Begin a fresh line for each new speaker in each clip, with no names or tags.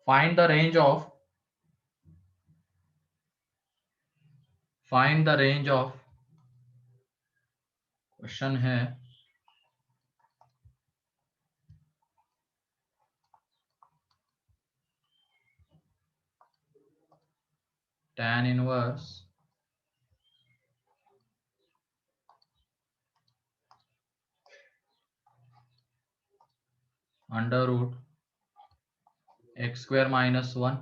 Find the range of question है tan inverse under root x square minus 1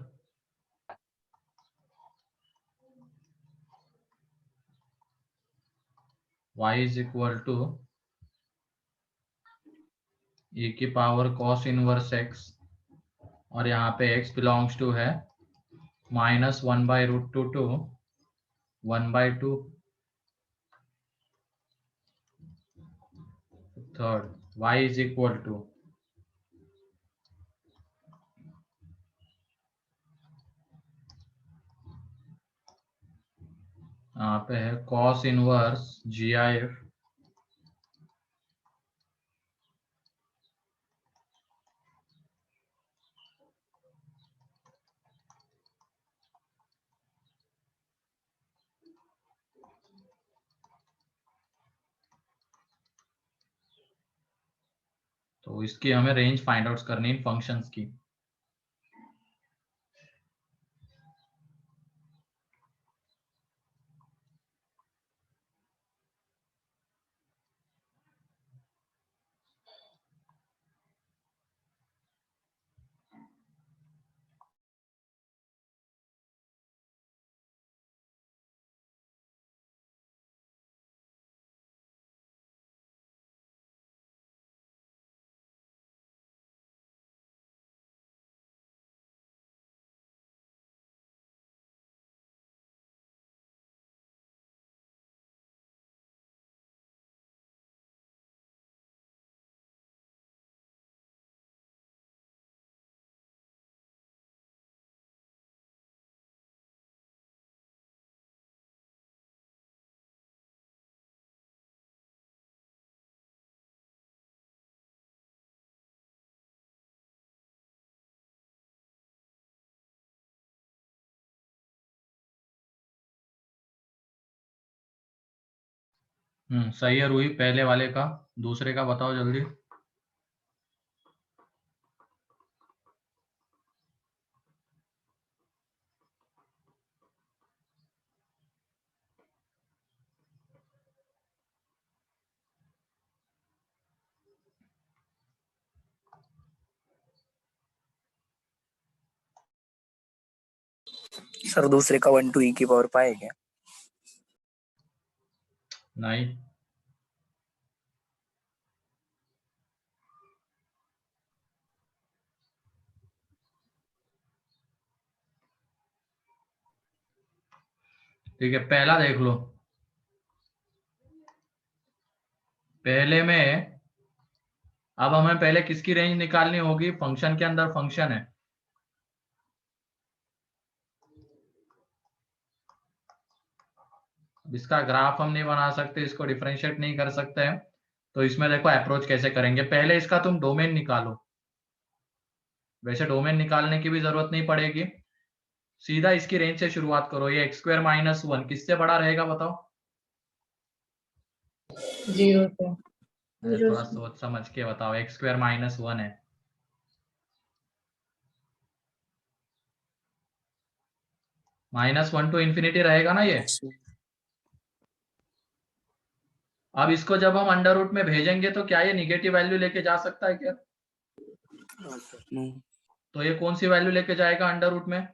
y is equal to e की power cos inverse x, और यहाँ पे x belongs to है -1/√2 to 1/2। Third y is equal to यहाँ पे है cos inverse GIF तो इसकी हमें रेंज फाइंड आउट करनी इन फंक्शंस की। सही है रूही, पहले वाले का। दूसरे का बताओ जल्दी।
सर दूसरे का 1 to e की पावर पाए क्या?
नहीं, ठीक है, पहला देख लो। पहले में अब हमें पहले किसकी रेंज निकालनी होगी? फंक्शन के अंदर फंक्शन है, इसका ग्राफ हम नहीं बना सकते, इसको डिफरेंशिएट नहीं कर सकते हैं। तो इसमें देखो अप्रोच कैसे करेंगे। पहले इसका तुम डोमेन निकालो। वैसे डोमेन निकालने की भी जरूरत नहीं पड़ेगी, सीधा इसकी रेंज से शुरुआत करो। ये x स्क्वायर माइनस 1 किससे बड़ा रहेगा बताओ?
0 से।
थोड़ा सोच समझ के बताओ। x स्क्वायर माइनस 1 है, -1 to इंफिनिटी रहेगा ना ये। अब इसको जब हम अंडर रूट में भेजेंगे तो क्या ये निगेटिव वैल्यू लेके जा सकता है क्या? तो ये कौन सी वैल्यू लेके जाएगा अंडर रूट में?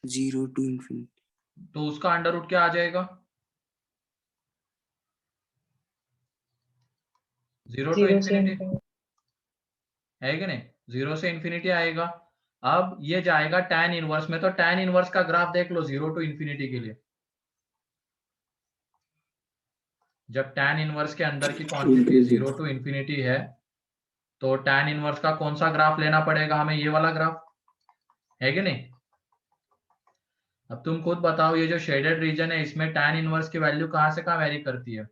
0 to infinity।
तो उसका अंडर रूट क्या आ जाएगा? 0 to इंफिनिटी है कि नहीं? 0 से इंफिनिटी आएगा। अब ये जाएगा tan इनवर्स में, तो tan इनवर्स का ग्राफ देख लो 0 to इंफिनिटी के लिए। जब tan इनवर्स के अंदर की क्वांटिटी 0 to इंफिनिटी है तो tan इनवर्स का कौन सा ग्राफ लेना पड़ेगा हमें? ये वाला ग्राफ, है कि नहीं? अब तुम खुद बताओ, ये जो शेडेड रीजन है इसमें tan इनवर्स की वैल्यू कहां से कहां वेरी करती है?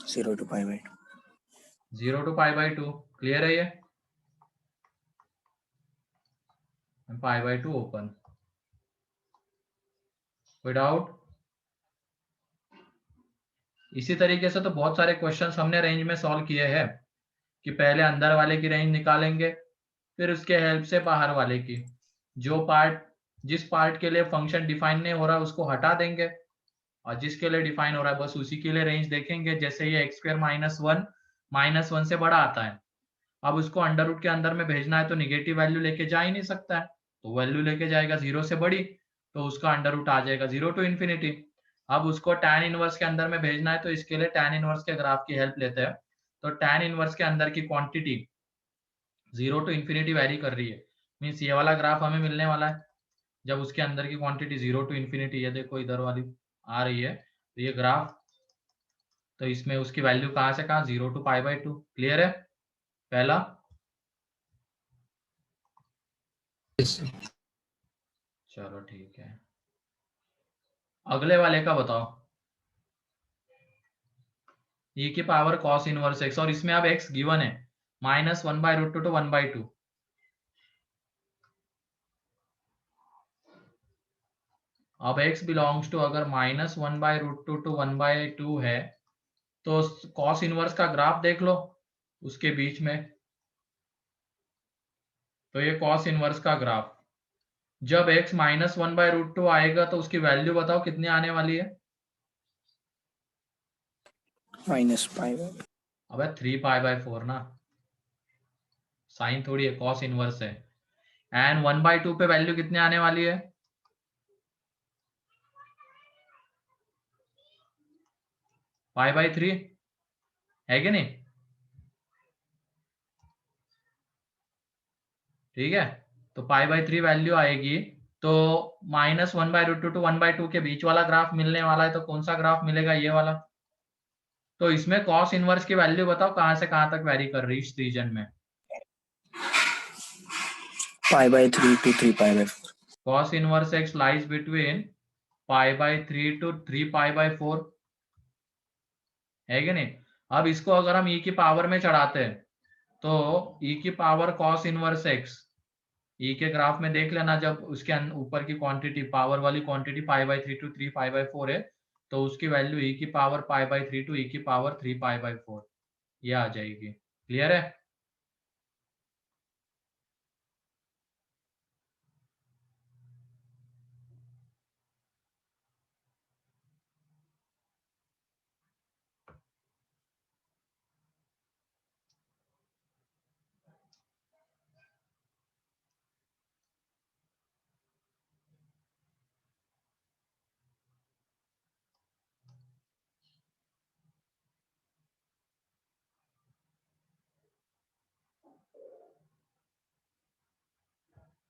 0 to pi by 2।
0 to pi by 2। Clear है ये? and pi by 2 open. कोई डाउट? इसी तरीके से तो बहुत सारे क्वेश्चंस हमने रेंज में सॉल्व किए हैं कि पहले अंदर वाले की रेंज निकालेंगे, फिर उसके हेल्प से बाहर वाले की, जिस पार्ट के लिए फंक्शन डिफाइन नहीं हो रहा उसको हटा देंगे और जिसके लिए डिफाइन हो रहा है बस उसी के लिए रेंज देखेंगे। जैसे ये एक्स स्क्वायर -1 से बड़ा आता है, अब उसको अंडर रूट के अंदर में भेजना है तो निगेटिव वैल्यू लेके जा ही नहीं सकता है, तो वैल्यू लेके जाएगा 0 से बड़ी, तो उसका अंडर रूट आ जाएगा 0 टू इन्फिनिटी। अब उसको tan इनवर्स के अंदर में भेजना है तो इसके लिए tan इनवर्स के ग्राफ की हेल्प लेते हैं। तो tan इनवर्स के अंदर की क्वांटिटी 0 टू इन्फिनिटी वैरी कर रही है, मीन्स ये वाला ग्राफ हमें मिलने वाला है जब उसके अंदर की क्वांटिटी 0 टू इन्फिनिटी, ये देखो इधर वाली आ रही है, तो ये ग्राफ, तो इसमें उसकी वैल्यू कहाँ से कहाँ, 0 टू π/2। क्लियर है पहला? चलो ठीक है, अगले वाले का बताओ। e की पावर cos इनवर्स x, और इसमें अब x गिवन है -1/√2 to 1/2। अब x बिलोंग्स टू अगर -1/√2 to 1/2 है तो cos इनवर्स का ग्राफ देख लो उसके बीच में, तो ये cos इनवर्स का ग्राफ जब x -1/√2 आएगा तो उसकी वैल्यू बताओ कितनी आने वाली है?
-π/,
अबे 3π/4 ना, साइन थोड़ी है, cos इनवर्स है। एंड 1/2 पे वैल्यू कितनी आने वाली है? π/3 है कि नहीं? ठीक है, तो π/3 वैल्यू आएगी, तो -1/√2 to 1/2 के बीच वाला ग्राफ मिलने वाला है, तो कौन सा ग्राफ मिलेगा? ये वाला। तो इसमें cos इनवर्स की वैल्यू बताओ कहां से कहां तक वेरी कर रही है इस रीजन में?
π/3 to 3π/4,
cos inverse x lies between π/3 to 3π/4, है कि नहीं? अब इसको अगर हम e की पावर में चढ़ाते हैं तो e की power cos inverse x, e के ग्राफ में देख लेना, जब उसके ऊपर की क्वांटिटी, पावर वाली क्वांटिटी π/3 to 3π/4 है, तो उसकी वैल्यू e की पावर π/3 to e की पावर 3π/4 ये आ जाएगी। क्लियर है?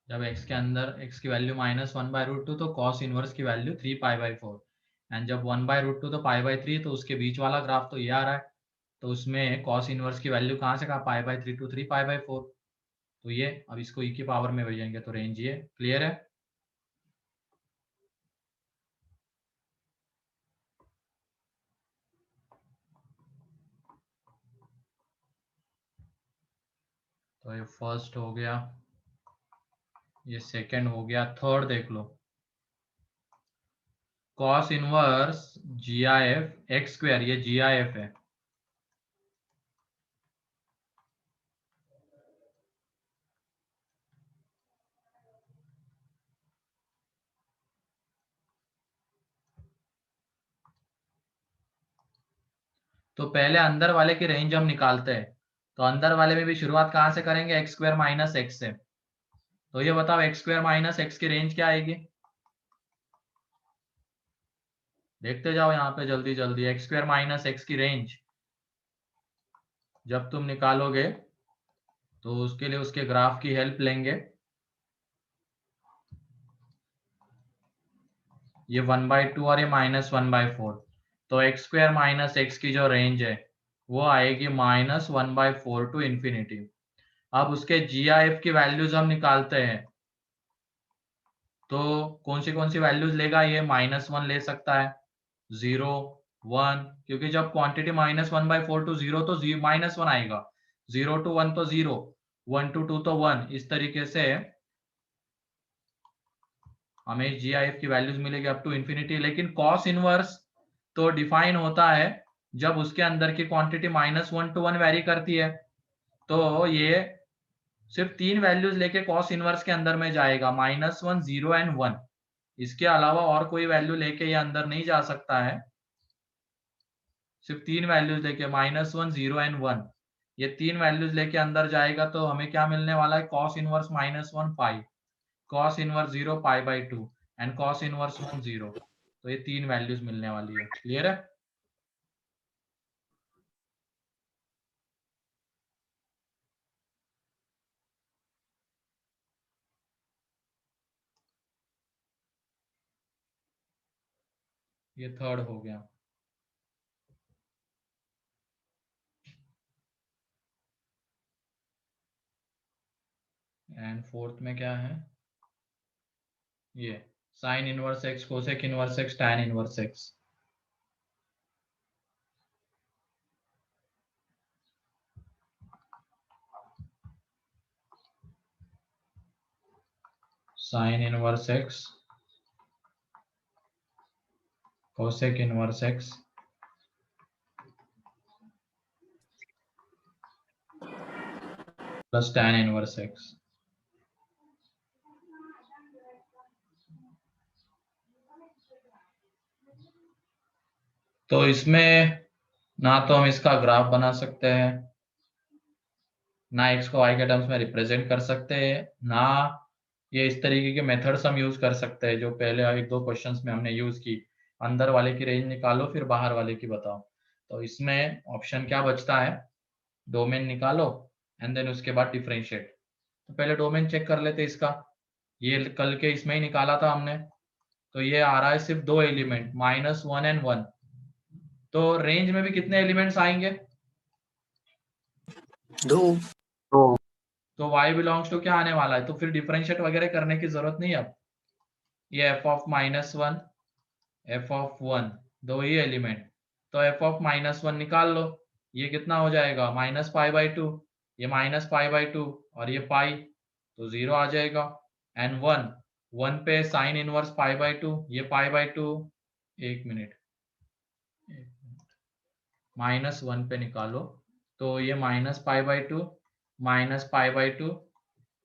जब x के अंदर x की वैल्यू -1/√2 तो cos इनवर्स की वैल्यू 3π/4, एंड जब 1/√2 तो π/3, तो उसके बीच वाला ग्राफ तो ये आ रहा है, तो उसमें cos इनवर्स की वैल्यू कहाँ से कहाँ, π/3 to 3π/4, तो ये अब इसको e की पावर में भेजेंगे तो रेंज ये। क्लियर है? तो ये फर्स्ट हो गया, ये सेकंड हो गया, थर्ड देख लो। cos inverse GIF x square, ये GIF है, तो पहले अंदर वाले की रेंज हम निकालते हैं, तो अंदर वाले में भी शुरुआत कहाँ से करेंगे? x स्क्वायर माइनस एक्स से। तो ये बताओ x स्क्वायर माइनस एक्स की रेंज क्या आएगी? देखते जाओ यहाँ पे जल्दी जल्दी, x स्क्वायर माइनस एक्स की रेंज जब तुम निकालोगे तो उसके लिए उसके ग्राफ की हेल्प लेंगे। ये 1/2 और ये -1/4, तो x स्क्वायर माइनस एक्स की जो रेंज है वो आएगी -1/4 टू इन्फिनिटी। अब उसके GIF की वैल्यूज हम निकालते हैं, तो कौन सी वैल्यूज लेगा ये? -1 ले सकता है, 0, 1, क्योंकि जब क्वांटिटी -1/4 टू 0 तो -1 आएगा, 0 to 1 तो 0, 1 to 2 तो 1, इस तरीके से हमें GIF की वैल्यूज मिलेगी अप टू इन्फिनिटी, लेकिन कॉस इनवर्स तो डिफाइन होता है जब उसके अंदर की क्वांटिटी -1 to 1 वेरी करती है। तो ये सिर्फ 3 वैल्यूज लेके कॉस इनवर्स के अंदर में जाएगा, -1, 0 एंड 1। इसके अलावा और कोई वैल्यू लेके ये अंदर नहीं जा सकता है। सिर्फ 3 वैल्यूज लेके -1, 0 एंड 1, ये 3 वैल्यूज लेके अंदर जाएगा तो हमें क्या मिलने वाला है? Cos inverse -1 pi, cos inverse 0 पाई/2 एंड कॉस इनवर्स 1 0। तो ये 3 वैल्यूज मिलने वाली है। क्लियर है? ये थर्ड हो गया। एंड फोर्थ में क्या है? ये sine inverse x, cosec inverse x, tan inverse x. Sign inverse x, cosec inverse x plus tan inverse x. तो इसमें ना तो हम इसका ग्राफ बना सकते हैं, ना एक्स को y के टर्म्स में रिप्रेजेंट कर सकते हैं, ना ये इस तरीके के मेथड्स हम यूज कर सकते हैं जो पहले एक दो क्वेश्चंस में हमने यूज की। अंदर वाले की रेंज निकालो फिर बाहर वाले की बताओ। तो इसमें ऑप्शन क्या बचता है? डोमेन निकालो एंड देन उसके बाद डिफरेंशिएट। तो पहले डोमेन चेक कर लेते इसका। ये कल के इसमें ही निकाला था हमने। तो ये आ रहा है सिर्फ 2 एलिमेंट, -1 एंड 1। तो रेंज में भी कितने एलिमेंट्स आएंगे?
2।
तो y बिलोंग्स टू क्या आने वाला है? तो फिर डिफरेंशिएट वगैरह करने की जरूरत नहीं है अब। ये f(-1), f(1), दो ही एलिमेंट। तो f(-1) निकाल लो। ये कितना हो जाएगा? -π/2। ये -π/2 और ये पाई, तो 0 आ जाएगा। एंड 1, 1 पे साइन इनवर्स π/2, ये π/2। एक मिनट, -1 पे निकालो तो ये -π/2, -π/2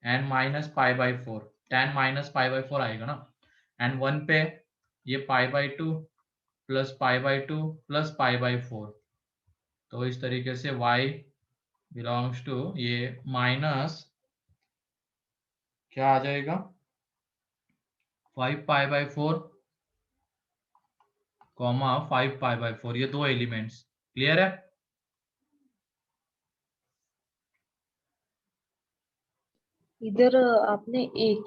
एंड -π/4, tan -π/4 आएगा ना। एंड 1 पे ये π/2 प्लस π/2 प्लस π/4। तो इस तरीके से y बिलोंग्स टू ये माइनस क्या आ जाएगा? 5π/4 कॉमा 5π/4, ये दो एलिमेंट्स। क्लियर है?
इधर आपने एक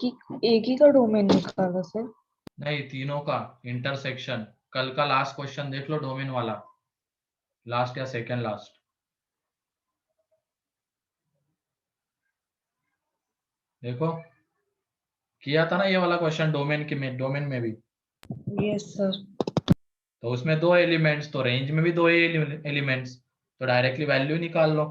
ही का डोमेन निकाला सर?
नहीं, तीनों का इंटरसेक्शन। कल का लास्ट क्वेश्चन देख लो, डोमेन वाला, लास्ट या सेकंड लास्ट। देखो, किया था ना ये वाला क्वेश्चन डोमेन में भी।
Yes sir.
तो उसमें दो एलिमेंट्स, तो रेंज में भी दो एलिमेंट्स, तो डायरेक्टली वैल्यू निकाल लो।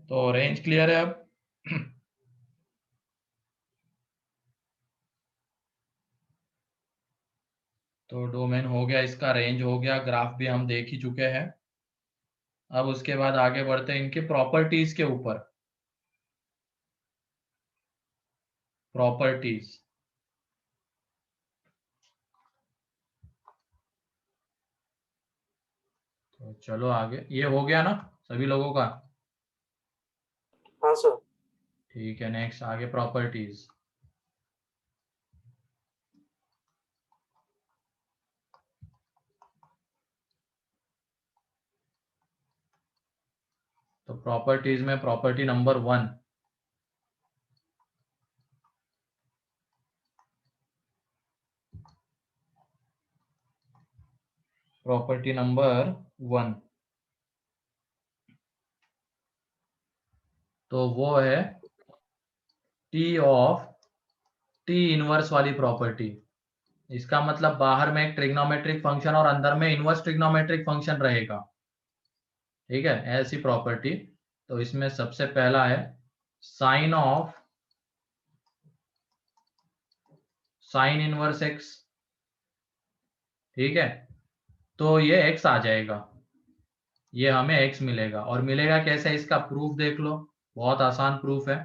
तो रेंज क्लियर है अब? तो डोमेन हो गया, इसका रेंज हो गया, ग्राफ भी हम देख ही चुके हैं। अब उसके बाद आगे बढ़ते हैं इनके प्रॉपर्टीज के ऊपर। प्रॉपर्टीज, तो चलो आगे। ये हो गया ना सभी लोगों का?
हाँ सर।
ठीक है, नेक्स्ट आगे प्रॉपर्टीज। तो प्रॉपर्टीज में प्रॉपर्टी नंबर 1, प्रॉपर्टी नंबर 1, तो वो है टी ऑफ टी इनवर्स वाली प्रॉपर्टी। इसका मतलब बाहर में एक ट्रिग्नोमेट्रिक फंक्शन और अंदर में इनवर्स ट्रिग्नोमेट्रिक फंक्शन रहेगा, ठीक है, ऐसी प्रॉपर्टी। तो इसमें सबसे पहला है sine of sine inverse x, ठीक है। तो ये x आ जाएगा, ये हमें x मिलेगा। और मिलेगा कैसे, इसका प्रूफ देख लो, बहुत आसान प्रूफ है।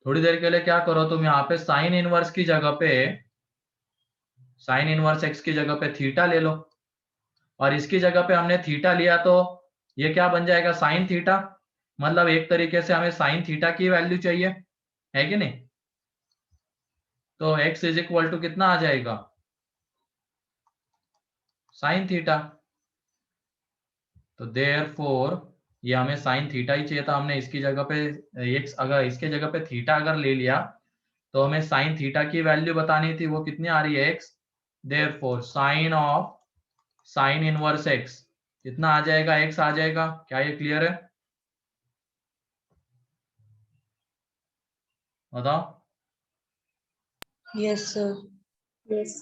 थोड़ी देर के लिए क्या करो तुम, यहाँ पे साइन इनवर्स की जगह पे, साइन इनवर्स x की जगह पे थीटा ले लो, और इसकी जगह पे हमने थीटा लिया तो ये क्या बन जाएगा, साइन थीटा। मतलब एक तरीके से हमें साइन थीटा की वैल्यू चाहिए, है कि नहीं। तो x इज इक्वल टू कितना आ जाएगा, साइन थीटा। तो देयरफॉर ये हमें साइन थीटा ही चाहिए था, हमने इसकी जगह पे x, अगर इसके जगह पे थीटा अगर ले लिया तो हमें साइन थीटा की वैल्यू बतानी थी, वो कितनी आ रही है, x। Therefore sign of sine inverse x कितना आ जाएगा, x आ जाएगा। क्या ये क्लियर है, बताओ।
Yes sir. यस।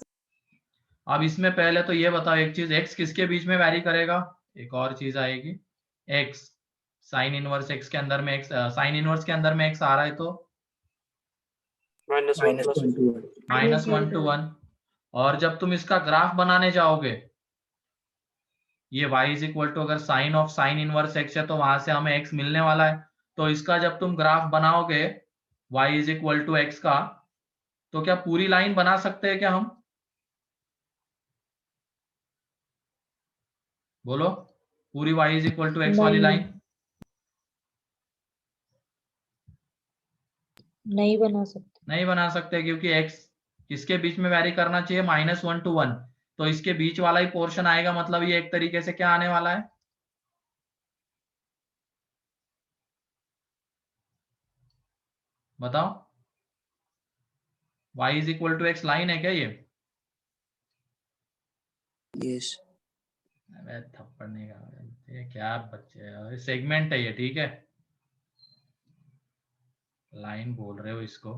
अब इसमें पहले तो ये बताओ एक चीज, x किसके बीच में वैरी करेगा, एक और चीज आएगी, x साइन इनवर्स x के अंदर में x, साइन इनवर्स के अंदर में x आ रहा है तो
minus one two one.
-1 to 1। और जब तुम इसका ग्राफ बनाने जाओगे, ये y इज इक्वल टू, अगर sine of sine inverse x है तो वहां से हमें x मिलने वाला है। तो इसका जब तुम ग्राफ बनाओगे y is equal to x का, तो क्या पूरी लाइन बना सकते हैं क्या हम, बोलो, पूरी y is equal to x वाली
नहीं,
लाइन।
नहीं बना सकते।
नहीं बना सकते, क्योंकि x किसके बीच में वैरी करना चाहिए, -1 to 1। तो इसके बीच वाला ही पोर्शन आएगा, मतलब ये एक तरीके से क्या आने वाला है, बताओ। y is equal to x line है क्या ये,
यस।
अबे थप्पड़ नहीं का, ये क्या बच्चे हैं, सेगमेंट है ये, ठीक है। लाइन बोल रहे हो इसको,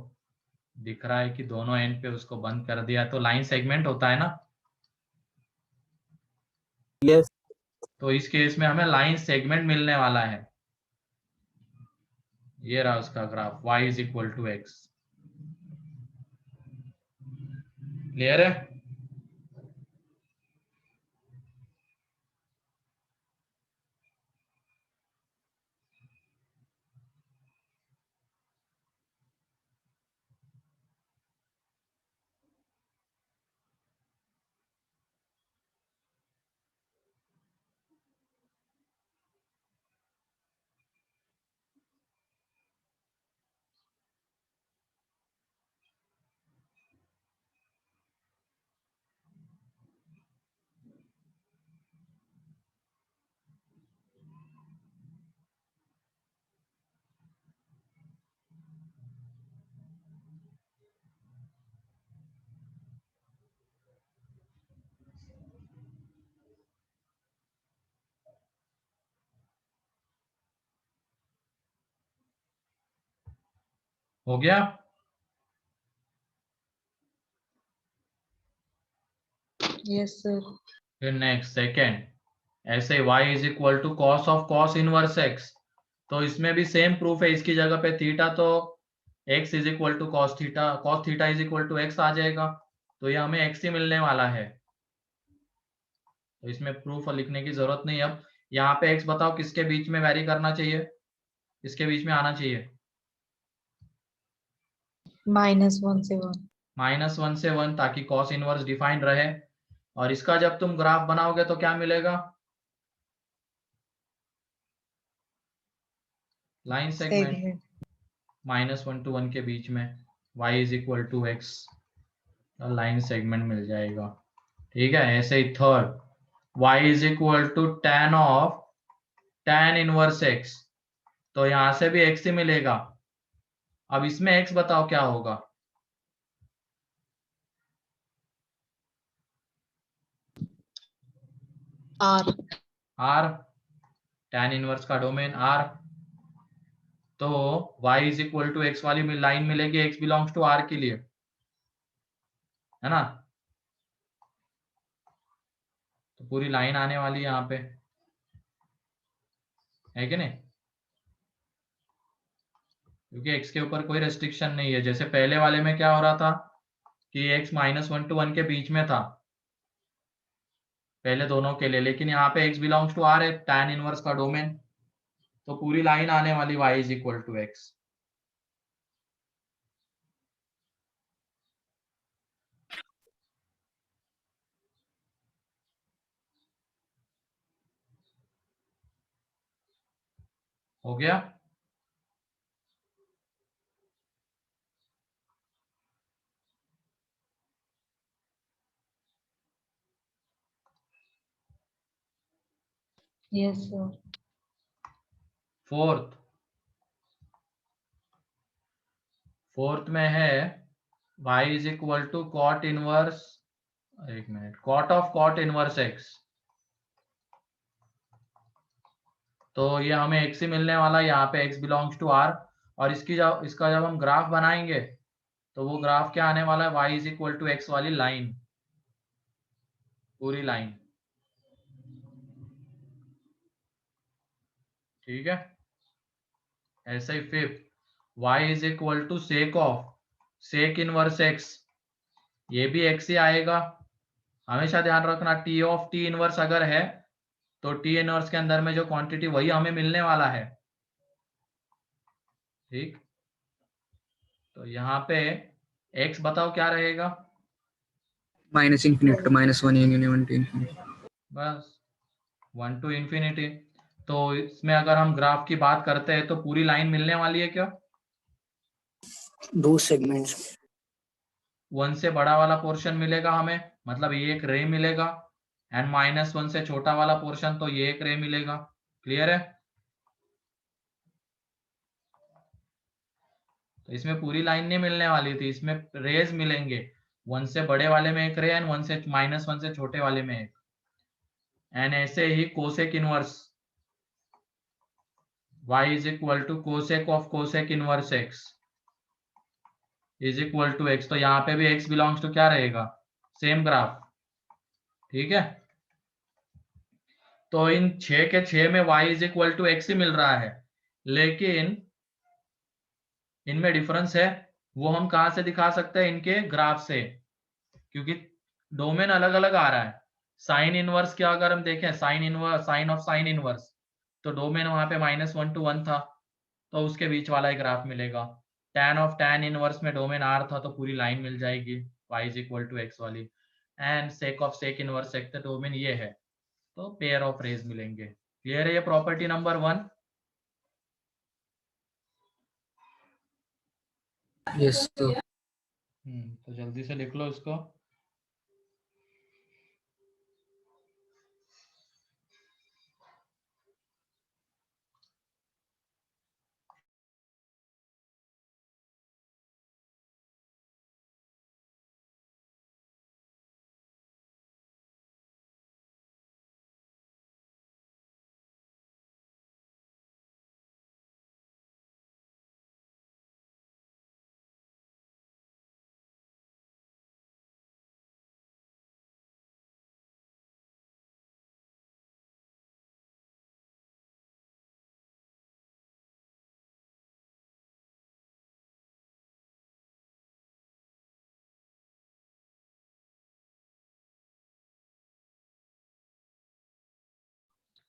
दिख रहा है कि दोनों एंड पे उसको बंद कर दिया तो लाइन सेगमेंट होता है ना।
यस।
तो इस केस में हमें लाइन सेगमेंट मिलने वाला है, ये रहा उसका graph, y is equal to x। Clear है, हो गया।
Yes sir.
फिर नेक्स्ट सेकेंड, ऐसे y is equal to cos of cos inverse x। तो इसमें भी सेम प्रूफ है, इसकी जगह पे थीटा, तो x is equal to cos theta is equal to x आ जाएगा। तो ये हमें x ही मिलने वाला है, तो इसमें प्रूफ लिखने की जरूरत नहीं। अब यहाँ पे x बताओ किसके बीच में वैरी करना चाहिए, किसके बीच में आना चाहिए,
-1 से 1।
-1 से 1, ताकि कॉस इनवर्स डिफाइंड रहे। और इसका जब तुम ग्राफ बनाओगे तो क्या मिलेगा, लाइन सेगमेंट,
सेगमेंट।
-1 to 1 के बीच में y is equal to x, line segment मिल जाएगा, ठीक है। ऐसे ही third, y is equal to tan of tan inverse x। तो यहां से भी x ही मिलेगा। अब इसमें x बताओ क्या होगा,
R।
r, tan इनवर्स का डोमेन r। तो y is equal to x वाली लाइन मिलेगी, x बिलोंग्स टू r के लिए, है ना। तो पूरी लाइन आने वाली है यहाँ पे, है कि नहीं? क्योंकि x के ऊपर कोई रेस्ट्रिक्शन नहीं है। जैसे पहले वाले में क्या हो रहा था कि x -1 to 1 के बीच में था पहले दोनों के लिए, लेकिन यहाँ पे x बिलोंग्स टू r है, tan इनवर्स का डोमेन, तो पूरी लाइन आने वाली y is equal to x। हो गया?
Yes sir.
फोर्थ में है y is equal to cot inverse, एक minute, cot of cot inverse x। तो ये हमें x ही मिलने वाला है, यहाँ पे x बिलोंग्स टू r, और इसका जब हम ग्राफ बनाएंगे तो वो ग्राफ क्या आने वाला है, y is equal to x वाली लाइन, पूरी लाइन। ठीक है? ऐसे ही fifth, y is equal to sec of sec inverse x, ये भी x ही आएगा। हमेशा ध्यान रखना t ऑफ t इनवर्स अगर है तो t इनवर्स के अंदर में जो क्वांटिटी वही हमें मिलने वाला है। ठीक, तो यहाँ पे x बताओ क्या रहेगा?
Minus infinity to -1 union to infinity.
बस 1 to इंफिनिटी। तो इसमें अगर हम ग्राफ की बात करते हैं तो पूरी लाइन मिलने वाली है क्या?
2 सेगमेंट्स।
1 से बड़ा वाला पोर्शन मिलेगा हमें, मतलब ये एक रे मिलेगा, एंड -1 से छोटा वाला पोर्शन तो ये एक रे मिलेगा। क्लियर है? तो इसमें पूरी लाइन नहीं मिलने वाली थी, इसमें रेज मिलेंगे, 1 से बड़े वाले में एक रे एंड -1 से छोटे वाले में एक। एंड ऐसे ही cosec inverse y is equal to cosec of cosec inverse x is equal to x। तो यहाँ पे भी x बिलोंग्स टू क्या रहेगा, सेम ग्राफ। ठीक है? तो इन 6 के 6 में y is equal to x ही मिल रहा है, लेकिन इनमें डिफरेंस है, वो हम कहाँ से दिखा सकते हैं, इनके ग्राफ से, क्योंकि डोमेन अलग अलग आ रहा है। साइन इनवर्स क्या अगर हम देखें, sine inverse, sine of sine inverse, तो डोमेन वहां पे -1 to 1 था, तो उसके बीच वाला ही ग्राफ मिलेगा। टैन ऑफ टैन इनवर्स में डोमेन r था, तो पूरी लाइन मिल जाएगी y is equal to x वाली। And sec of sec inverse x, तो डोमेन ये है, तो पेयर ऑफ रेज मिलेंगे। क्लियर है ये प्रॉपर्टी नंबर 1?
Yes sir.
तो जल्दी से लिख लो इसको।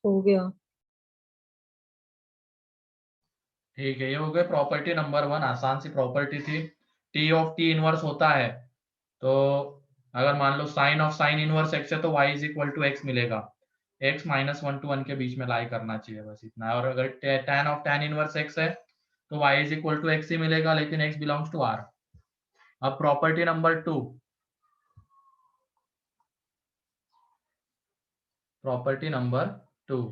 हो गया।
ठीक है, ये हो गए प्रॉपर्टी नंबर 1, आसान सी प्रॉपर्टी थी। टी ऑफ टी इनवर्स होता है, तो अगर मान लो sine of sine inverse x है तो y is equal to x मिलेगा। x -1 to 1 के बीच में लाई करना चाहिए, बस इतना। और अगर tan of tan inverse x है तो y is equal to x ही मिलेगा, लेकिन x बिलोंग्स टू r। अब प्रॉपर्टी नंबर 2, प्रॉपर्टी नंबर 2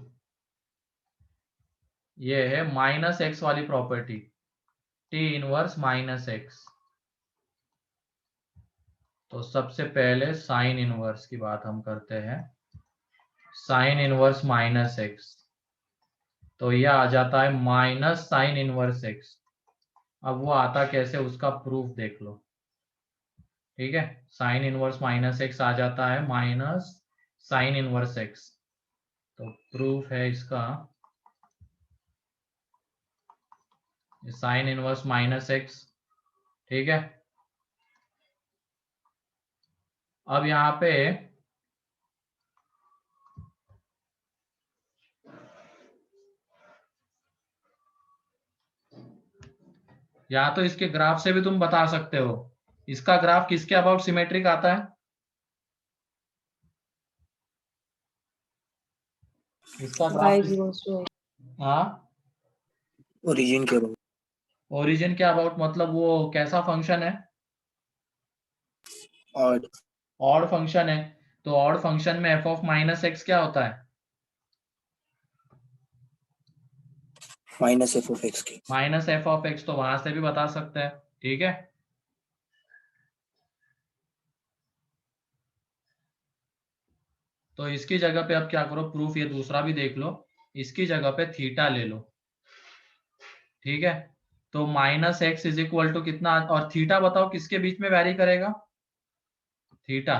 ये है -x वाली प्रॉपर्टी, t इनवर्स -x। तो सबसे पहले साइन इनवर्स की बात हम करते हैं, साइन इनवर्स -x, तो यह आ जाता है माइनस साइन इनवर्स x। अब वो आता कैसे, उसका प्रूफ देख लो। ठीक है, साइन इनवर्स -x आ जाता है माइनस साइन इनवर्स एक्स। तो प्रूफ है इसका साइन इनवर्स माइनस एक्स। ठीक है, अब यहाँ पे या तो इसके ग्राफ से भी तुम बता सकते हो। इसका ग्राफ किसके अबाउट सिमेट्रिक आता है? इसका ग्राफ हाँ,
ओरिजिन के अबाउट।
ओरिजिन के अबाउट मतलब वो कैसा फंक्शन है?
और
ऑड फंक्शन है। तो ऑड फंक्शन में एफ ऑफ माइनस एक्स क्या होता है?
माइनस एफ ऑफ एक्स के।
माइनस एफ ऑफ एक्स, तो वहां से भी बता सकते हैं। ठीक है, तो इसकी जगह पे अब क्या करो, प्रूफ ये दूसरा भी देख लो, इसकी जगह पे थीटा ले लो। ठीक है, तो minus x is equal to कितना, और थीटा बताओ किसके बीच में वैरी करेगा? थीटा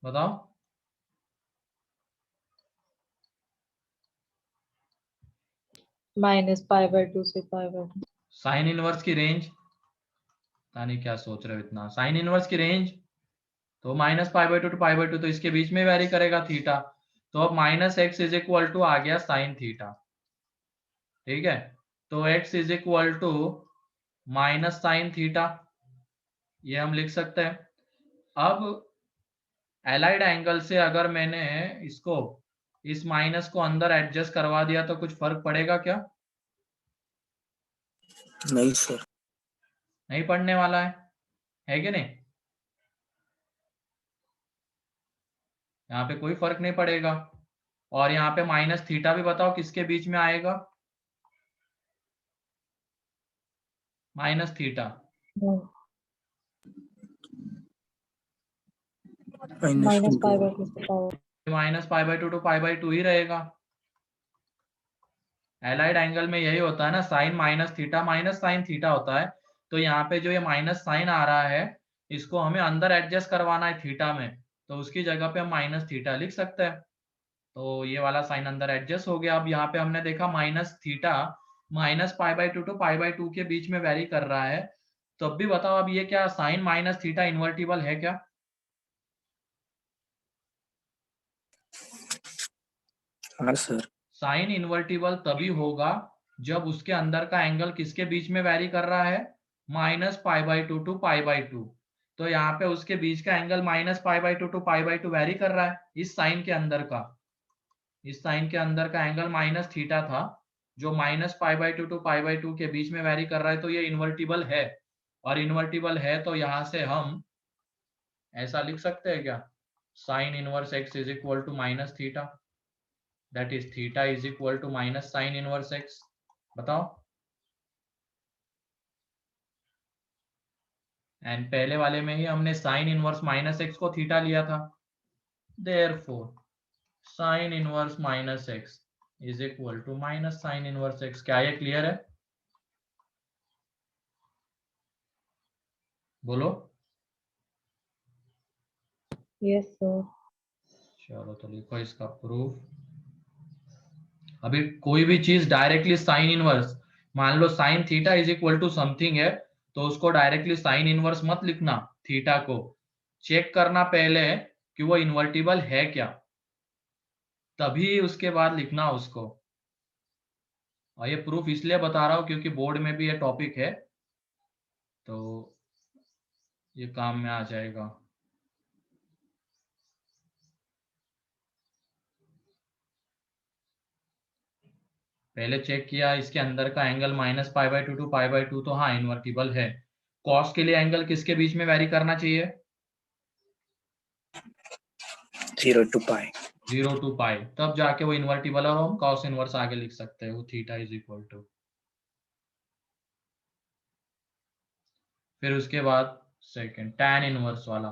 बताओ।
-π/2 से π/2।
साइन इनवर्स की रेंज, पता नहीं क्या सोच रहे हो इतना। साइन इनवर्स की रेंज तो -π/2 टू π/2, तो इसके बीच में वैरी करेगा थीटा। तो अब minus x is equal to आ गया साइन थीटा। ठीक है, तो x is equal to minus sine theta, ये हम लिख सकते हैं। अब एलाइड एंगल से अगर मैंने इसको, इस माइनस को अंदर एडजस्ट करवा दिया तो कुछ फर्क पड़ेगा क्या?
नहीं सर।
नहीं पड़ने वाला है कि नहीं? यहाँ पे कोई फर्क नहीं पड़ेगा। और यहाँ पे माइनस थीटा भी बताओ किसके बीच में आएगा? माइनस थीटा
-π/2 से π/2।
-π/2 टू π/2 ही रहेगा। एलाइड एंगल में यही होता है ना, sine minus theta minus sine theta होता है। तो यहाँ पे जो ये माइनस साइन आ रहा है, इसको हमें अंदर एडजस्ट करवाना है थीटा में, तो उसकी जगह पे हम माइनस थीटा लिख सकते हैं। तो ये वाला साइन अंदर एडजस्ट हो गया। अब यहाँ पे हमने देखा माइनस थीटा -π/2 टू π/2 के बीच में वेरी कर रहा है। तो अब भी बताओ, अब ये क्या साइन माइनस थीटा इन्वर्टिबल है क्या?
हाँ सर।
साइन इन्वर्टिबल तभी होगा जब उसके अंदर का एंगल किसके बीच में वैरी कर रहा है? -π/2 टू π/2। तो यहाँ पे उसके बीच का एंगल -π/2 टू π/2 वैरी कर रहा है। इस साइन के अंदर का, इस साइन के अंदर का एंगल माइनस थीटा था, जो -π/2 टू π/2 के बीच में वैरी कर रहा है। तो ये इन्वर्टिबल है, और इन्वर्टिबल है तो यहां से हम ऐसा लिख सकते हैं क्या, sine inverse x is equal to minus theta, that is theta is equal to minus sine inverse x. बताओ। एंड पहले वाले में ही हमने साइन इनवर्स माइनस एक्स को थीटा लिया था, therefore sine inverse minus x is equal to minus sine inverse x. क्या ये क्लियर है? बोलो।
Yes sir.
चलो तो लिखो इसका प्रूफ। अभी कोई भी चीज डायरेक्टली साइन इनवर्स, मान लो sine theta is equal to something है, तो उसको डायरेक्टली साइन इनवर्स मत लिखना। थीटा को चेक करना पहले कि वो इन्वर्टिबल है क्या, तभी उसके बाद लिखना उसको। और ये प्रूफ इसलिए बता रहा हूं क्योंकि बोर्ड में भी ये टॉपिक है, तो ये काम में आ जाएगा। पहले चेक किया इसके अंदर का एंगल -π/2 टू π/2, तो हाँ इन्वर्टिबल है। कॉस के लिए एंगल किसके बीच में वैरी करना चाहिए?
0 to π।
0 to π, तब जाके वो इन्वर्टिबल, और हम कॉस इनवर्स आगे लिख सकते हैं, वो थीटा इज इक्वल टू। फिर उसके बाद सेकंड tan इनवर्स वाला,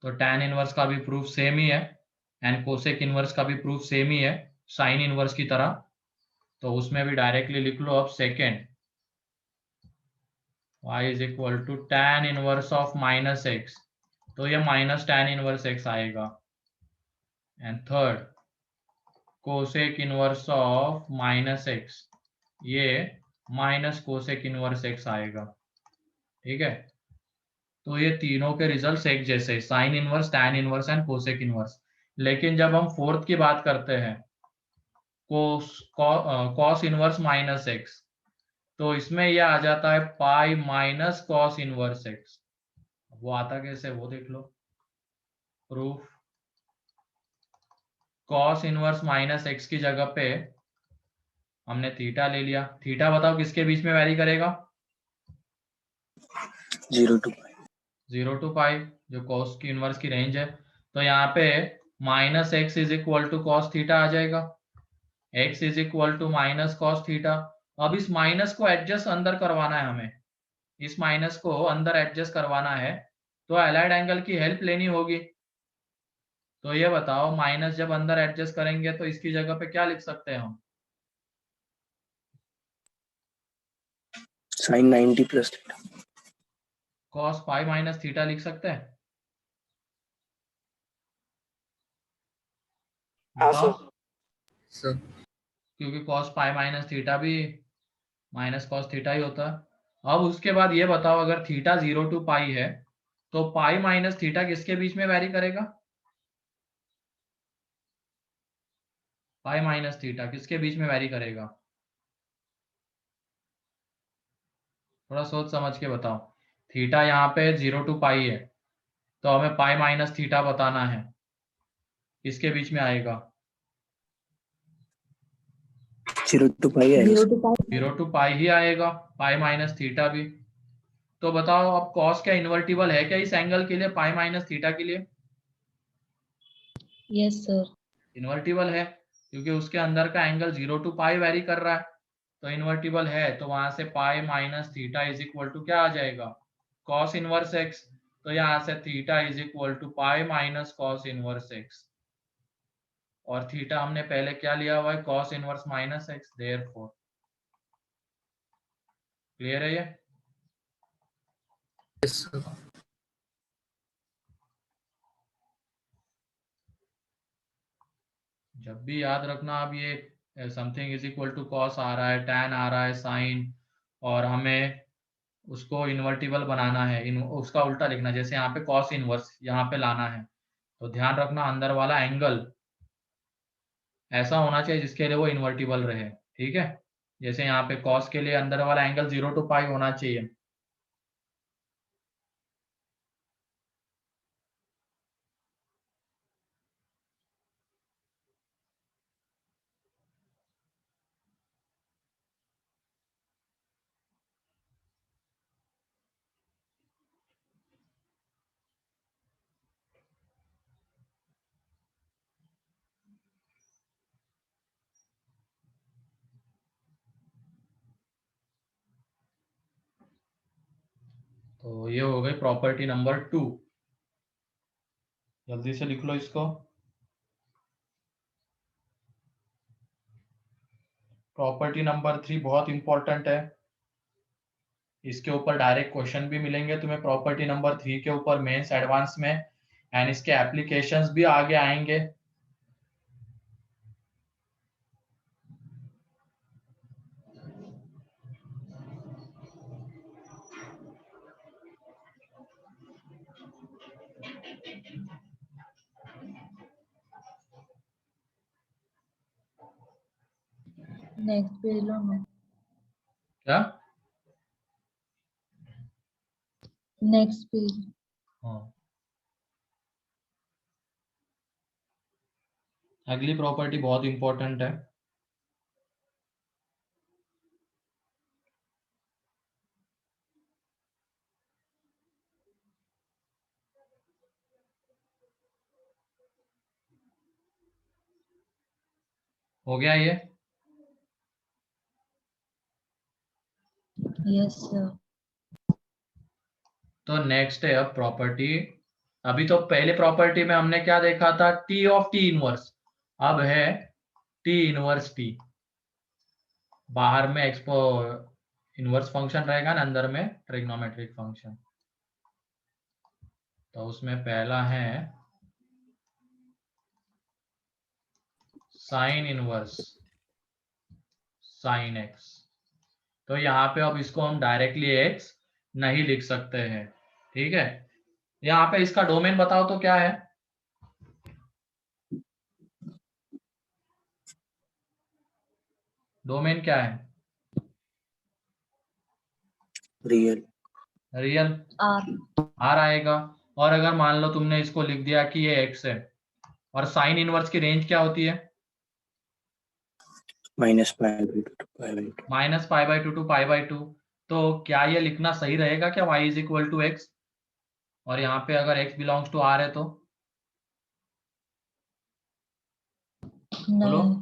तो tan इनवर्स का भी प्रूफ सेम ही है, एंड कोसेक इनवर्स का भी प्रूफ सेम ही है साइन इनवर्स की तरह। तो उसमें भी डायरेक्टली लिख लो अब second y is equal to tan inverse of minus x, तो ये माइनस tan इनवर्स एक्स आएगा। And third cosec inverse of minus x, ये माइनस कोसेक इनवर्स एक्स आएगा। ठीक है, तो ये तीनों के रिजल्ट एक जैसे, sine inverse, tan inverse and cosec inverse. लेकिन जब हम फोर्थ की बात करते हैं, कॉस इनवर्स माइनस एक्स, तो इसमें यह आ जाता है pi minus cos inverse x. वो आता कैसे वो देख लो। Proof, cos inverse minus x की जगह पे हमने थीटा ले लिया। थीटा बताओ किसके बीच में वैरी करेगा?
0 to pi.
0 to पाई, जो कॉस की इनवर्स की रेंज है। तो यहाँ पे minus x is equal to cos theta आ जाएगा। x is equal to minus cos theta. अब इस माइनस को एडजस्ट अंदर करवाना है हमें, इस माइनस को अंदर एडजस्ट करवाना है, तो अलाइड एंगल की हेल्प लेनी होगी। तो ये बताओ, माइनस जब अंदर एडजस्ट करेंगे तो इसकी जगह पे क्या लिख सकते हैं हम?
Sin 90 plus theta.
Cos pi minus theta लिख सकते हैं? बताओ।
सर
क्योंकि कॉस पाई माइनस थीटा भी माइनस कॉस थीटा ही होता है। अब उसके बाद ये बताओ, अगर थीटा 0 to पाई है, तो पाई माइनस थीटा किसके बीच में वैरी करेगा? पाई माइनस थीटा किसके बीच में वैरी करेगा? थोड़ा सोच समझ के बताओ। थीटा यहाँ पे 0 to पाई है, तो हमें पाई माइनस थीटा बताना है, किसके बीच में आएगा?
0 to pi है
0 to pi.
0 to पाई ही आएगा, पाई माइनस थीटा भी। तो बताओ, अब कॉस क्या इन्वर्टिबल है क्या इस एंगल के लिए, पाई माइनस थीटा के लिए?
Yes, sir.
इन्वर्टिबल है, क्योंकि उसके अंदर का एंगल 0 to पाई वेरी कर रहा है, तो इन्वर्टिबल है। तो वहां से pi minus theta is equal to क्या आ जाएगा? Cos inverse x. तो यहाँ से theta is equal to pi minus cos inverse x, और थीटा हमने पहले क्या लिया हुआ है? Cos inverse minus x. Therefore clear है ये?
Yes sir.
जब भी याद रखना, अब ये something is equal to cos आ रहा है, टैन आ रहा है, साइन, और हमें उसको इन्वर्टिबल बनाना है, उसका उल्टा लिखना, जैसे यहाँ पे कॉस इनवर्स यहाँ पे लाना है, तो ध्यान रखना अंदर वाला एंगल ऐसा होना चाहिए जिसके लिए वो इन्वर्टिबल रहे। ठीक है, जैसे यहाँ पे कॉस के लिए अंदर वाला एंगल 0 to पाई होना चाहिए। तो ये हो गई प्रॉपर्टी नंबर 2। जल्दी से लिख लो इसको। प्रॉपर्टी नंबर 3 बहुत इंपॉर्टेंट है, इसके ऊपर डायरेक्ट क्वेश्चन भी मिलेंगे तुम्हें प्रॉपर्टी नंबर 3 के ऊपर मेंस एडवांस में, एंड इसके एप्लीकेशंस भी आगे आएंगे।
Next page लो ना.
क्या?
Next page.
हाँ, अगली प्रॉपर्टी बहुत इंपॉर्टेंट है। हो गया ये?
Yes, sir.
तो नेक्स्ट है अब प्रॉपर्टी। अभी तो पहले प्रॉपर्टी में हमने क्या देखा था? T of T inverse. अब है टी इनवर्स टी। बाहर में एक्सपो इनवर्स फंक्शन रहेगा ना अंदर में, ट्रिग्नोमेट्रिक फंक्शन। तो उसमें पहला है साइन इनवर्स साइन एक्स। तो यहाँ पे अब इसको हम डायरेक्टली एक्स नहीं लिख सकते हैं, ठीक है। यहाँ पे इसका डोमेन बताओ तो क्या है? डोमेन क्या है?
रियल
रियल
आर
आर आएगा। और अगर मान लो तुमने इसको लिख दिया कि ये एक्स है, और साइन इनवर्स की रेंज क्या होती है?
-π/2
minus pi by two to pi by two. तो क्या ये लिखना सही रहेगा क्या y is equal to x? और यहाँ पे अगर x बिलोंग्स टू r है तो बोलो।
नहीं।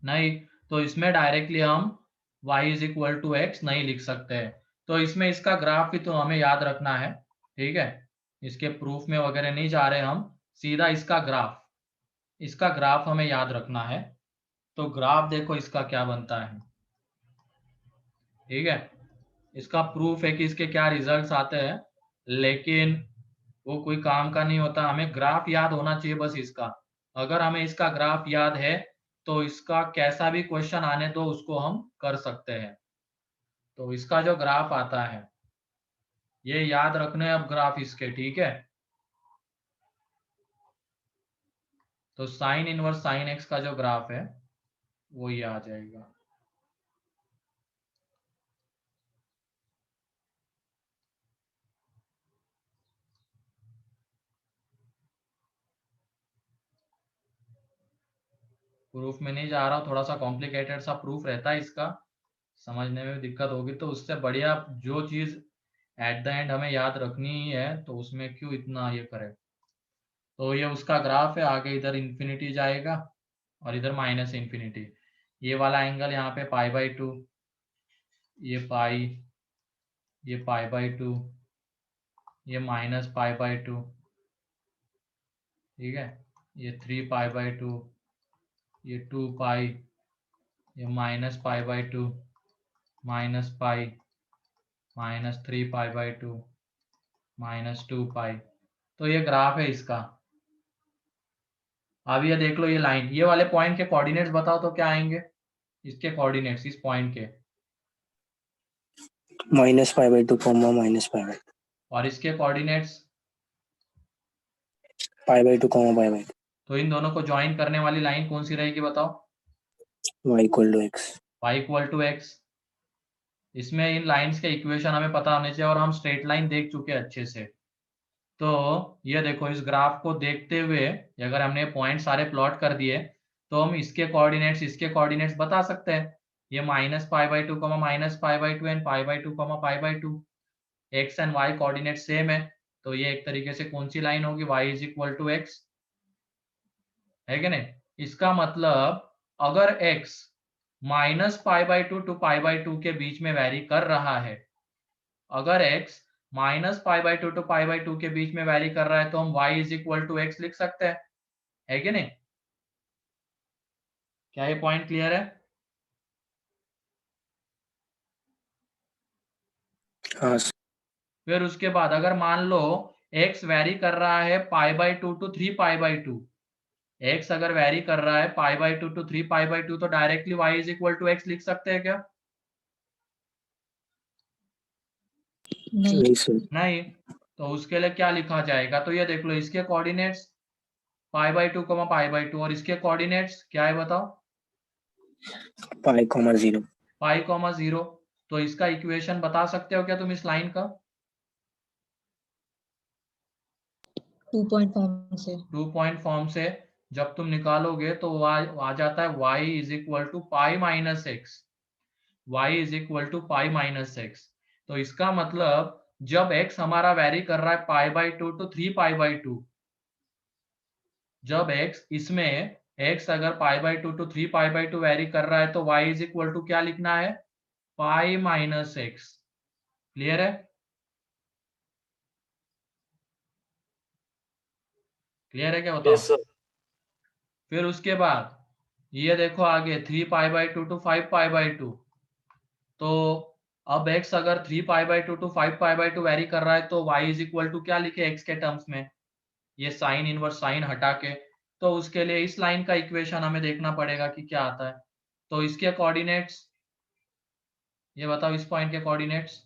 नहीं। तो इसमें डायरेक्टली हम y is equal to x नहीं लिख सकते हैं। तो इसमें इसका ग्राफ भी तो हमें याद रखना है, ठीक है। इसके प्रूफ में वगैरह नहीं जा रहे हम, सीधा इसका ग्राफ हमें याद रखना है। तो ग्राफ देखो इसका क्या बनता है, ठीक है। इसका प्रूफ है कि इसके क्या रिजल्ट्स आते हैं, लेकिन वो कोई काम का नहीं होता, हमें ग्राफ याद होना चाहिए बस इसका। अगर हमें इसका ग्राफ याद है तो इसका कैसा भी क्वेश्चन आने दो उसको हम कर सकते हैं। तो इसका जो ग्राफ आता है ये याद रखने अब ग्राफ इसके, ठीक है। तो साइन इनवर्स साइन एक्स का जो ग्राफ है वो ये आ जाएगा। प्रूफ में नहीं जा रहा हूँ, थोड़ा सा कॉम्प्लिकेटेड सा प्रूफ रहता है इसका, समझने में भी दिक्कत होगी। तो उससे बढ़िया जो चीज एट द एंड हमें याद रखनी ही है तो उसमें क्यों इतना ये करे। तो ये उसका ग्राफ है, आगे इधर इंफिनिटी जाएगा और इधर माइनस इंफिनिटी। ये वाला एंगल यहाँ पे पाई बाई टू, ये पाई, ये पाई बाई टू, ये माइनस पाई बाई टू, ठीक है। ये 3π/2, ये 2π, ये minus pi by two, minus pi, minus 3π/2, -2π। तो ये ग्राफ है इसका। अब ये देख लो ये लाइन, ये वाले पॉइंट के कोऑर्डिनेट्स बताओ तो क्या आएंगे? इसके कोऑर्डिनेट्स इस पॉइंट के
-π/2, -π/2
और इसके कोऑर्डिनेट्स
π/2, π/2
तो इन दोनों को ज्वाइन करने वाली लाइन कौन सी रहेगी बताओ?
y = x।
y equal to x. इसमें इन लाइंस के इक्वेशन हमें पता होने चाहिए और हम स्ट्रेट लाइन देख चुके हैं अच्छे से। तो ये देखो इस ग्राफ को देखते हुए अगर हमने पॉइंट सारे प्लॉट कर दिए तो हम इसके कोऑर्डिनेट्स बता सकते हैं। ये -π/2, -π/2 and π/2, π/2। X and y coordinate same है, तो ये एक तरीके से कौन सी लाइन होगी? y is equal to x, है कि नहीं? इसका मतलब अगर x -π/2 टू π/2 के बीच में वैरी कर रहा है, अगर x -π/2 टू π/2 के बीच में वैरी कर रहा है तो हम y is equal to x लिख सकते हैं, है कि नहीं? क्या ये पॉइंट क्लियर है?
हाँ
फिर उसके बाद अगर मान लो x वैरी कर रहा है π/2 टू 3π/2, x अगर वैरी कर रहा है π/2 टू 3π/2 तो directly y is equal to x लिख सकते हैं क्या?
नहीं।
नहीं सर।
नहीं। तो उसके लिए क्या लिखा जाएगा? तो ये देख लो इसके कोऑर्डिनेट्स π/2, π/2 और इसके कोऑर्डिनेट्स क्या है बताओ?
π, 0।
π, 0। तो इसका इक्वेशन बता सकते हो क्या तुम इस लाइन का?
2 पॉइंट फॉर्म से
2 पॉइंट फॉर्म से जब तुम निकालोगे तो आ जाता है y is equal to pi minus x, y is equal to pi minus x. तो इसका मतलब जब x हमारा वैरी कर रहा है π/2 टू 3π/2, जब x इसमें x अगर π/2 टू 3π/2 वैरी कर रहा है तो y इज इक्वल टू क्या लिखना है? Pi minus x. क्लियर है? क्लियर है क्या बताओ?
Yes, sir.
फिर उसके बाद ये देखो आगे 3π/2 टू 5π/2। तो अब x अगर 3π/2 टू 5π/2 वेरी कर रहा है तो y इज इक्वल टू क्या लिखे x के टर्म्स में, ये साइन इनवर्स साइन हटा के, तो उसके लिए इस लाइन का इक्वेशन हमें देखना पड़ेगा कि क्या आता है। तो इसके कोऑर्डिनेट्स ये बताओ, इस पॉइंट के कोऑर्डिनेट्स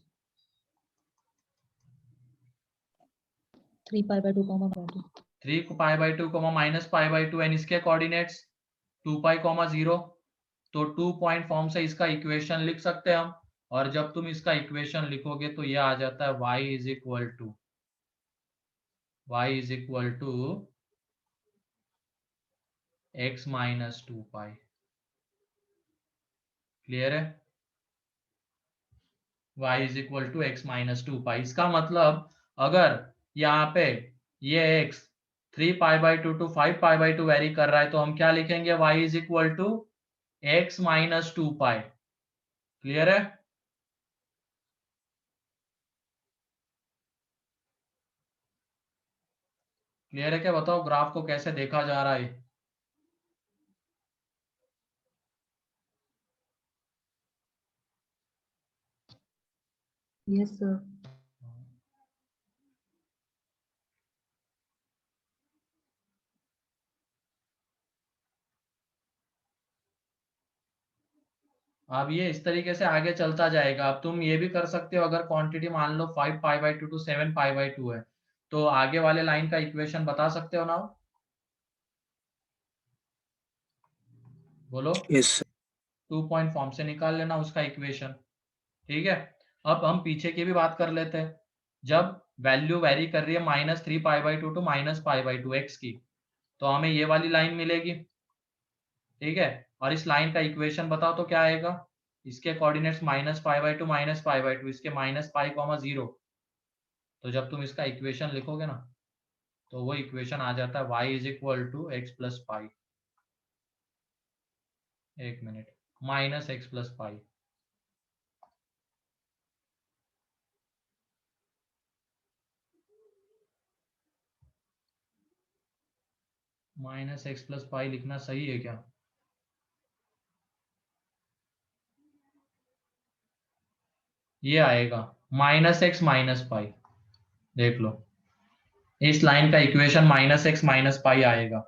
3π/2,
3π/2 -π/2 एंड इसके कोऑर्डिनेट्स 2π, 0। तो 2 पॉइंट फॉर्म से इसका इक्वेशन लिख सकते हैं हम, और जब तुम इसका इक्वेशन लिखोगे तो ये आ जाता है y is equal to x minus 2π। Clear है? y is equal to x minus 2π। इसका मतलब अगर यहाँ पे ये x 3π/2 टू 5π/2 वेरी कर रहा है तो हम क्या लिखेंगे, y is equal to x minus 2π। Clear है? क्लियर है क्या? बताओ ग्राफ को कैसे देखा जा रहा है।
Yes sir.
अब ये इस तरीके से आगे चलता जाएगा। अब तुम ये भी कर सकते हो, अगर क्वांटिटी मान लो 5π/2 टू 7π/2 है तो आगे वाले लाइन का इक्वेशन बता सकते हो ना? बोलो।
Yes, sir.
2 पॉइंट फॉर्म से निकाल लेना उसका इक्वेशन। ठीक है, अब हम पीछे की भी बात कर लेते हैं। जब वैल्यू वेरी कर रही है -3π/2 टू -π/2 x की, तो हमें ये वाली लाइन मिलेगी। ठीक है, और इस लाइन का इक्वेशन बताओ तो क्या आएगा। इसके कोऑर्डिनेट्स -π/2 -π/2, इसके -π, 0। तो जब तुम इसका इक्वेशन लिखोगे ना तो वो इक्वेशन आ जाता है y is equal to x plus pi, एक minute, minus x plus pi. Minus x plus pi लिखना सही है क्या? ये आएगा -x माइनस पाई। देख लो, इस लाइन का इक्वेशन -x माइनस पाई आएगा।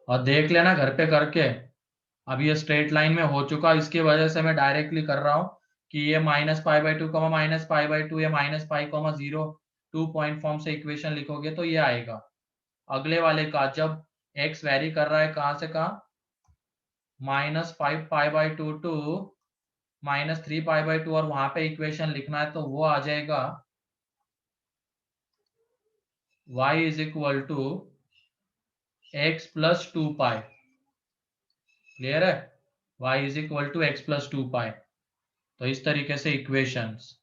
और देख लेना घर पे करके। अब ये स्ट्रेट लाइन में हो चुका, इसकी वजह से मैं डायरेक्टली कर रहा हूं कि ये -π/2 -π/2, ये -π, 0, 2 पॉइंट फॉर्म से इक्वेशन लिखोगे तो ये आएगा। अगले वाले का जब x वेरी कर रहा है कहां से कहां, -5π/2 टू -3π/2, और वहां पे इक्वेशन लिखना है तो वो आ जाएगा y is equal to x plus 2π। Clear है? y is equal to x plus 2π। तो इस तरीके से इक्वेशंस।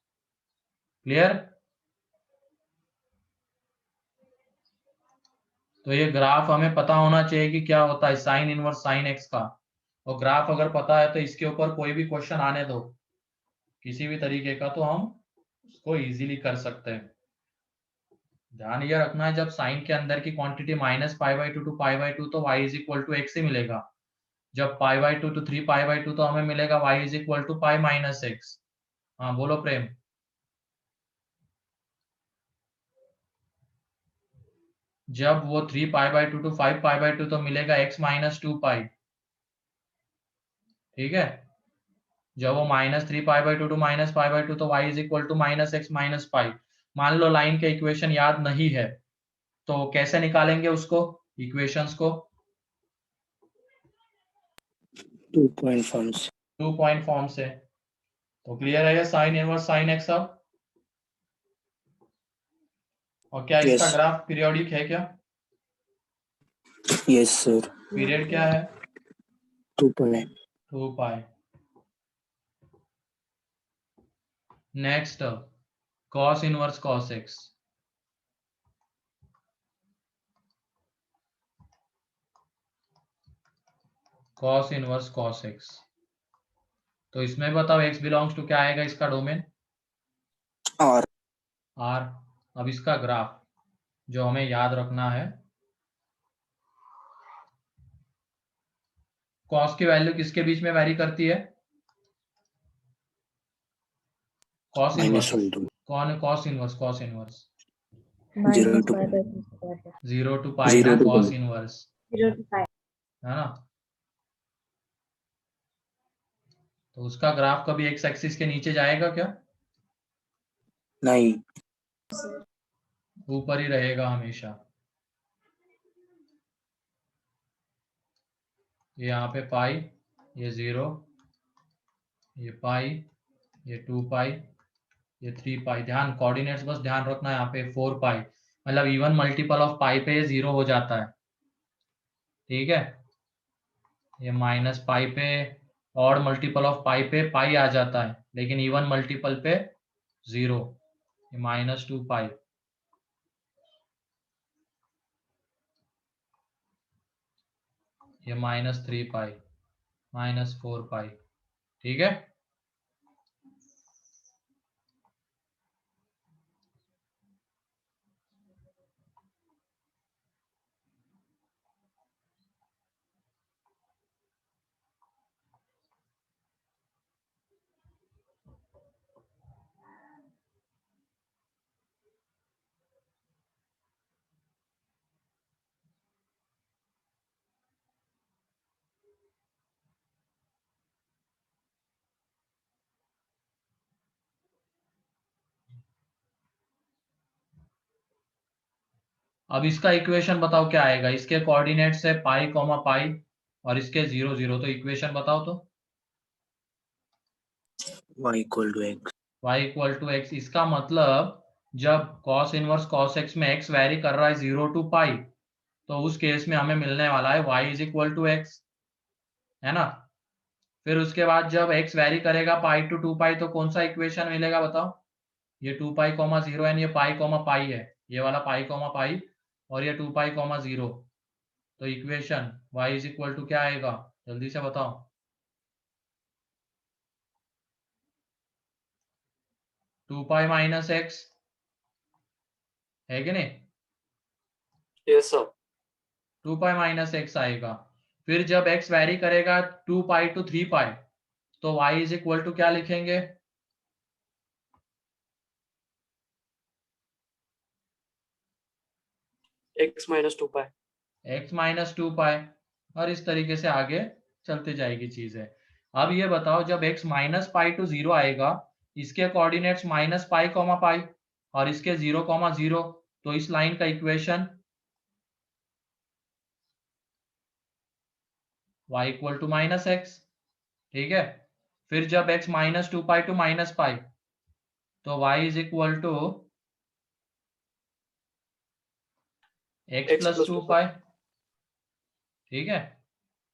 क्लियर? तो ये ग्राफ हमें पता होना चाहिए कि क्या होता है साइन इनवर्स साइन एक्स का। और ग्राफ अगर पता है तो इसके ऊपर कोई भी क्वेश्चन आने दो किसी भी तरीके का, तो हम उसको इजीली कर सकते हैं। ध्यान ये रखना है, जब साइन के अंदर की क्वांटिटी -π/2 टू π/2 तो y is equal to x ही मिलेगा। जब π/2 टू 3π/2 तो हमें मिलेगा y is equal to pi minus x. हाँ बोलो प्रेम। जब वो 3π/2 टू 5π/2 तो मिलेगा x माइनस 2π। ठीक है, जब वो -3π/2 टू -π/2 तो y is equal to -x minus pi. मान लो लाइन के इक्वेशन याद नहीं है तो कैसे निकालेंगे उसको, इक्वेशंस को?
2 point forms.
2 पॉइंट फॉर्म से। तो क्लियर है ये साइन इनवर्स साइन एक्स अब। और क्या
Yes.
इसका ग्राफ पीरियोडिक है क्या?
Yes, sir.
पीरियड क्या है?
2π.
2π। Next cos inverse cos x। cos inverse cos x। तो इसमें बताओ x बिलोंग्स टू क्या आएगा, इसका डोमेन
R.
r। अब इसका ग्राफ जो हमें याद रखना है, कॉस की वैल्यू किसके बीच में वैरी करती है? कॉस
minus
इनवर्स
1 to
कौन है? Cos inverse, cos inverse
0
minus
to
pi by two square
0 to pi
0
ना,
to
cos
pi.
Inverse,
0 to pi.
है ना? तो उसका ग्राफ कभी एक्स एक्सिस के नीचे जाएगा क्या?
नहीं,
ऊपर ही रहेगा हमेशा। ये यहाँ पे पाई, ये 0, ये पाई, ये 2 पाई, ये 3 पाई। ध्यान, कोऑर्डिनेट्स बस ध्यान रखना, यहाँ पे 4 पाई, मतलब इवन मल्टीपल ऑफ पाई पे ये 0 हो जाता है, ठीक है? ये माइनस पाई पे और मल्टीपल ऑफ पाई पे पाई आ जाता है, लेकिन इवन मल्टीपल पे 0। ये -2 पाई, ये -3 पाई, -4 पाई, ठीक है? अब इसका इक्वेशन बताओ क्या आएगा? इसके कोऑर्डिनेट्स है पाई कॉमा पाई और इसके 0 0, तो इक्वेशन बताओ तो।
y equal to x.
y equal to x, इसका मतलब जब cos इनवर्स cos x में x वैरी कर रहा है 0 टू पाई, तो उस केस में हमें मिलने वाला है y is equal to x, है ना? फिर उसके बाद जब x वैरी करेगा पाई टू 2 पाई, तो कौन सा इक्वेशन मिलेगा बताओ? ये 2 पाई कॉमा 0 एंड ये पाई कॉमा पाई है, ये वाला पाई कॉमा पाई, और ये 2 पाई कॉमा 0। तो equation y is equal to क्या आएगा? जल्दी से बताओ। 2 पाई माइनस एक्स, है कि नहीं?
Yes sir.
2 pi minus x आएगा। फिर जब x वैरी करेगा 2 पाई टू 3 पाई, तो y इज इक्वल टू क्या लिखेंगे?
x माइनस 2 पाई।
x माइनस 2 पाई, और इस तरीके से आगे चलते जाएगी चीजें। अब ये बताओ, जब x माइनस पाई टू 0 आएगा, इसके coordinates minus pi comma pi और इसके 0 कॉमा 0, तो इस लाइन का equation y equal to minus x, ठीक है? फिर जब x minus 2 pi to minus pi, तो y is equal to x
x
plus
plus
2
2
pi, ठीक है?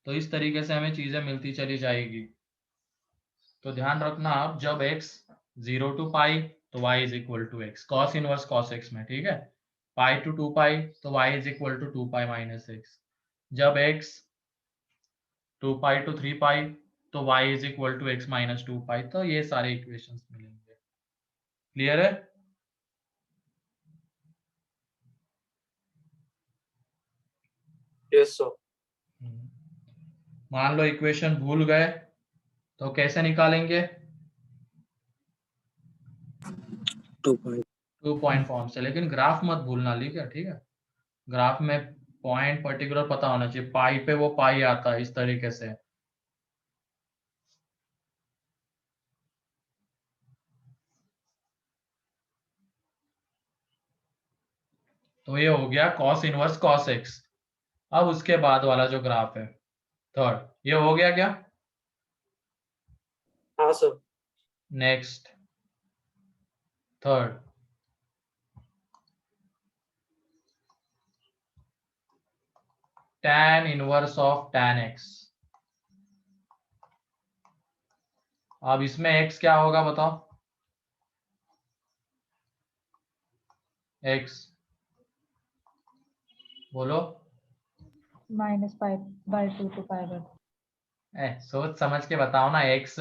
तो इस तरीके से हमें चीजें मिलती चली जाएगी। तो ध्यान रखना, आप जब x 0 टू पाई तो y is equal to x, cos inverse cos x में, ठीक है? पाई टू 2 पाई तो y is equal to 2 pi minus x. जब x 2 पाई टू 3 पाई तो y is equal to x minus 2 pi. तो ये सारे इक्वेशंस मिलेंगे। क्लियर है?
Yes sir.
मान लो इक्वेशन भूल गए, तो कैसे निकालेंगे?
2 point.
2 पॉइंट फॉर्म से, लेकिन ग्राफ मत भूलना, ठीक है? ग्राफ में पॉइंट पर्टिकुलर पता होना चाहिए, पाई पे वो पाई आता है इस तरीके से। तो ये हो गया cos इनवर्स cos x। अब उसके बाद वाला जो ग्राफ है थर्ड, ये हो गया क्या?
हाँ sir.
Next third, tan inverse of tan x। अब इसमें x क्या होगा बताओ? x बोलो।
Minus pi by two to pi by.
सोच समझ के बताओ ना। x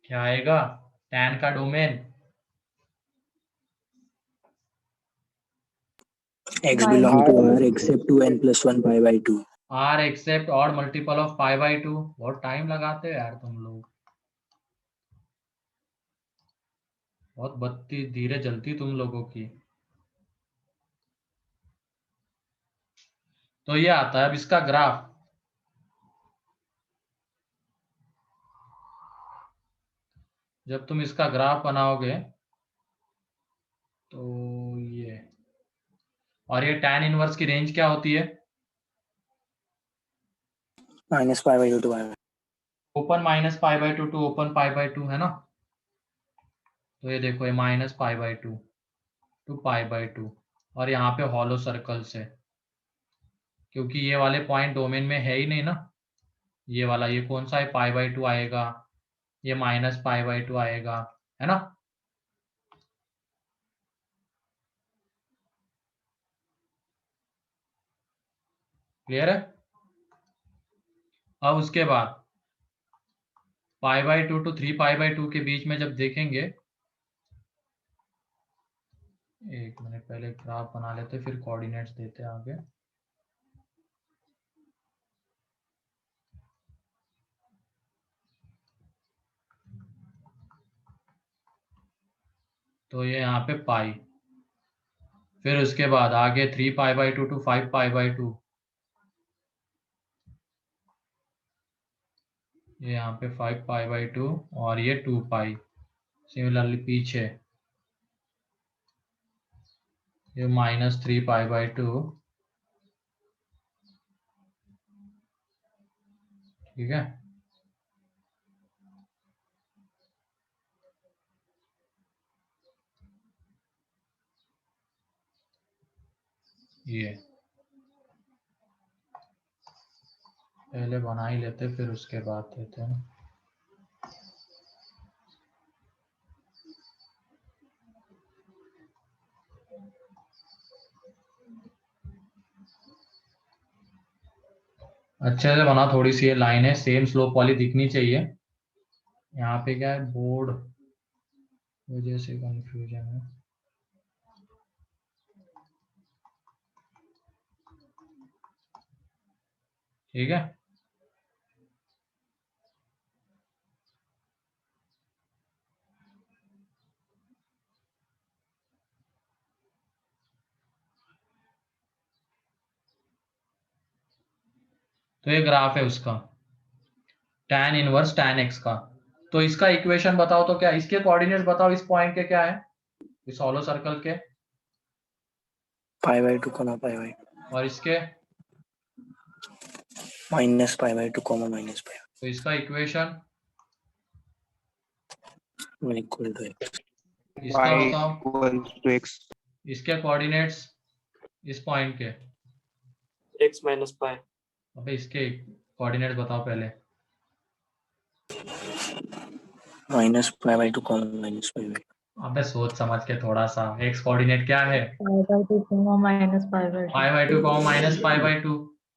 क्या आएगा? tan का domain
X
Minus
belong to
pi.
R except to n plus 1 pi by 2.
R accept और multiple of pi by to. बहुत टाइम लगाते हो यार तुम लोग, बहुत बत्ती धीरे जलती तुम लोगों की। तो ये आता है अब इसका ग्राफ। जब तुम इसका ग्राफ बनाओगे तो ये, और ये tan इनवर्स की रेंज क्या होती है?
Minus pi by 2 to pi by.
Open minus pi by two to open pi by two है ना। तो ये देखो, ये minus pi by two pi by two, और यहाँ पे हॉलो सर्कल से, क्योंकि ये वाले पॉइंट डोमेन में है ही नहीं ना। ये वाला, ये कौन सा है? पाई बाई टू आएगा, ये माइनस पाई बाई टू आएगा, है ना। क्लियर है? अब उसके बाद pi by two to 3 pi by two के बीच में जब देखेंगे, एक मिनट पहले ग्राफ बना लेते फिर कोऑर्डिनेट्स देते आगे। तो ये यहाँ पे पाई, फिर उसके बाद आगे 3 pi by two to 5 pi by two, ये यहाँ पे 5 पाई बाई टू, और ये 2 पाई। सिमिलरली पीछे ये माइनस 3 पाई बाई टू, ठीक है। ये पहले बना ही लेते फिर उसके बाद देते हैं। अच्छे से बना, थोड़ी सी ये लाइन है सेम स्लोप वाली दिखनी चाहिए। यहाँ पे क्या है, बोर्ड वजह से कंफ्यूजन है। ठीक है, तो ये ग्राफ है उसका tan इनवर्स tan x का। तो इसका इक्वेशन बताओ तो क्या, इसके कोऑर्डिनेट्स बताओ, इस पॉइंट के क्या है, इस हॉलो सर्कल के,
Pi by 2 comma pi by.
और इसके।
Minus pi by 2 comma minus pi.
तो इसका equation
Y equal to x.
इसका
y
बताओ,
equals to x.
इसके कोऑर्डिनेट्स इस पॉइंट के।
x minus pi.
अबे इसके कोऑर्डिनेट्स बताओ पहले।
Minus pi by 2 comma minus pi by.
अबे सोच समझ के थोड़ा सा, x कोऑर्डिनेट क्या है?
Pi by 2 comma minus pi by 2.
Pi by two comma minus pi by two,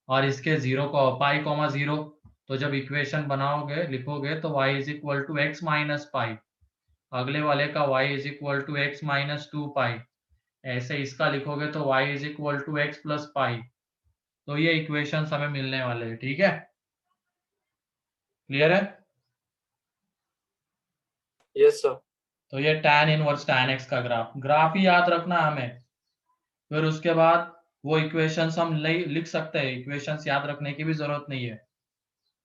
और इसके जीरो को पाई कॉमा जीरो। तो जब इक्वेशन बनाओगे लिखोगे तो y is equal to x minus pi, अगले वाले का y is equal to x minus two pi, ऐसे इसका लिखोगे तो y is equal to x plus pi. तो ये इक्वेशन हमें मिलने वाले हैं, ठीक है। क्लियर है?
Yes sir.
तो ये tan इनवर्स tan x का ग्राफ ही याद रखना है हमें। फिर उसके बाद वो इक्वेशंस हम लिख सकते हैं, इक्वेशंस याद रखने की भी जरूरत नहीं है।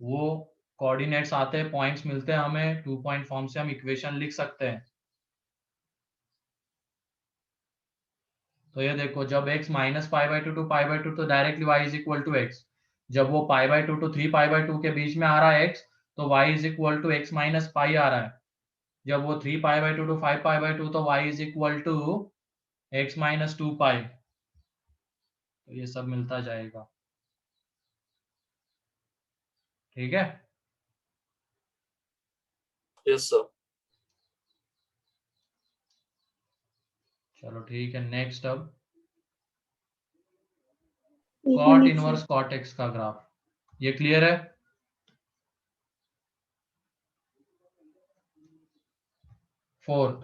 वो कोऑर्डिनेट्स आते हैं, पॉइंट्स मिलते हैं हमें, 2 पॉइंट फॉर्म से हम इक्वेशन लिख सकते हैं। तो ये देखो, जब x minus pi by two to pi by two, तो directly y is equal to x. जब वो pi by two to 3 pi by two के बीच में आ रहा है x, तो y is equal to x minus pi आ रहा है। जब वो 3 pi by two to 5 pi by two, तो y is equal to x minus two pi. तो ये सब मिलता जाएगा, ठीक है।
Yes sir.
चलो ठीक है, नेक्स्ट अब
एक
cot
minute
inverse
sir.
Cot x का ग्राफ। ये क्लियर है? फोर्थ,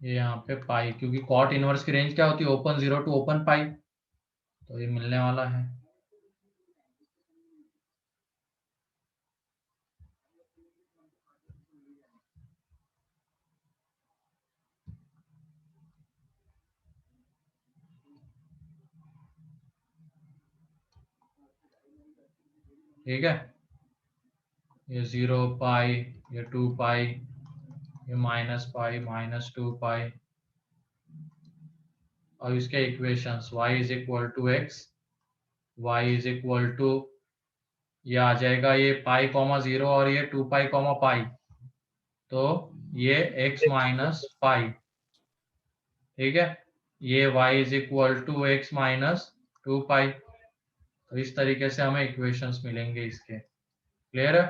ये यहाँ पे पाई, क्योंकि कॉट इनवर्स की रेंज क्या होती है, ओपन 0 टू ओपन पाई, तो ये मिलने वाला है। ठीक है, ये 0 पाई, ये 2 पाई, ये माइनस पाई, माइनस 2 पाई। और इसके equations y is equal to x, y is equal to, ये आ जाएगा ये पाई कॉमा 0 और ये 2 पाई कॉमा पाई, तो ये x माइनस पाई। ठीक है, ये y is equal to x minus 2 pi. तो इस तरीके से हमें इक्वेशंस मिलेंगे इसके। क्लियर है?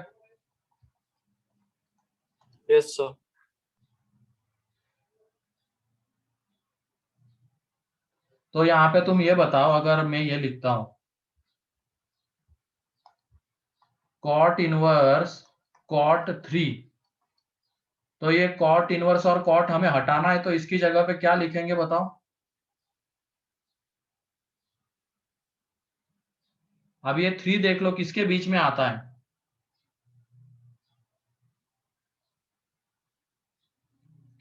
Yes, sir.
तो यहाँ पे तुम ये बताओ, अगर मैं ये लिखता हूं कॉट इनवर्स कॉट 3, तो ये कॉट इनवर्स और कॉट हमें हटाना है, तो इसकी जगह पे क्या लिखेंगे बताओ? अब ये 3 देख लो किसके बीच में आता है,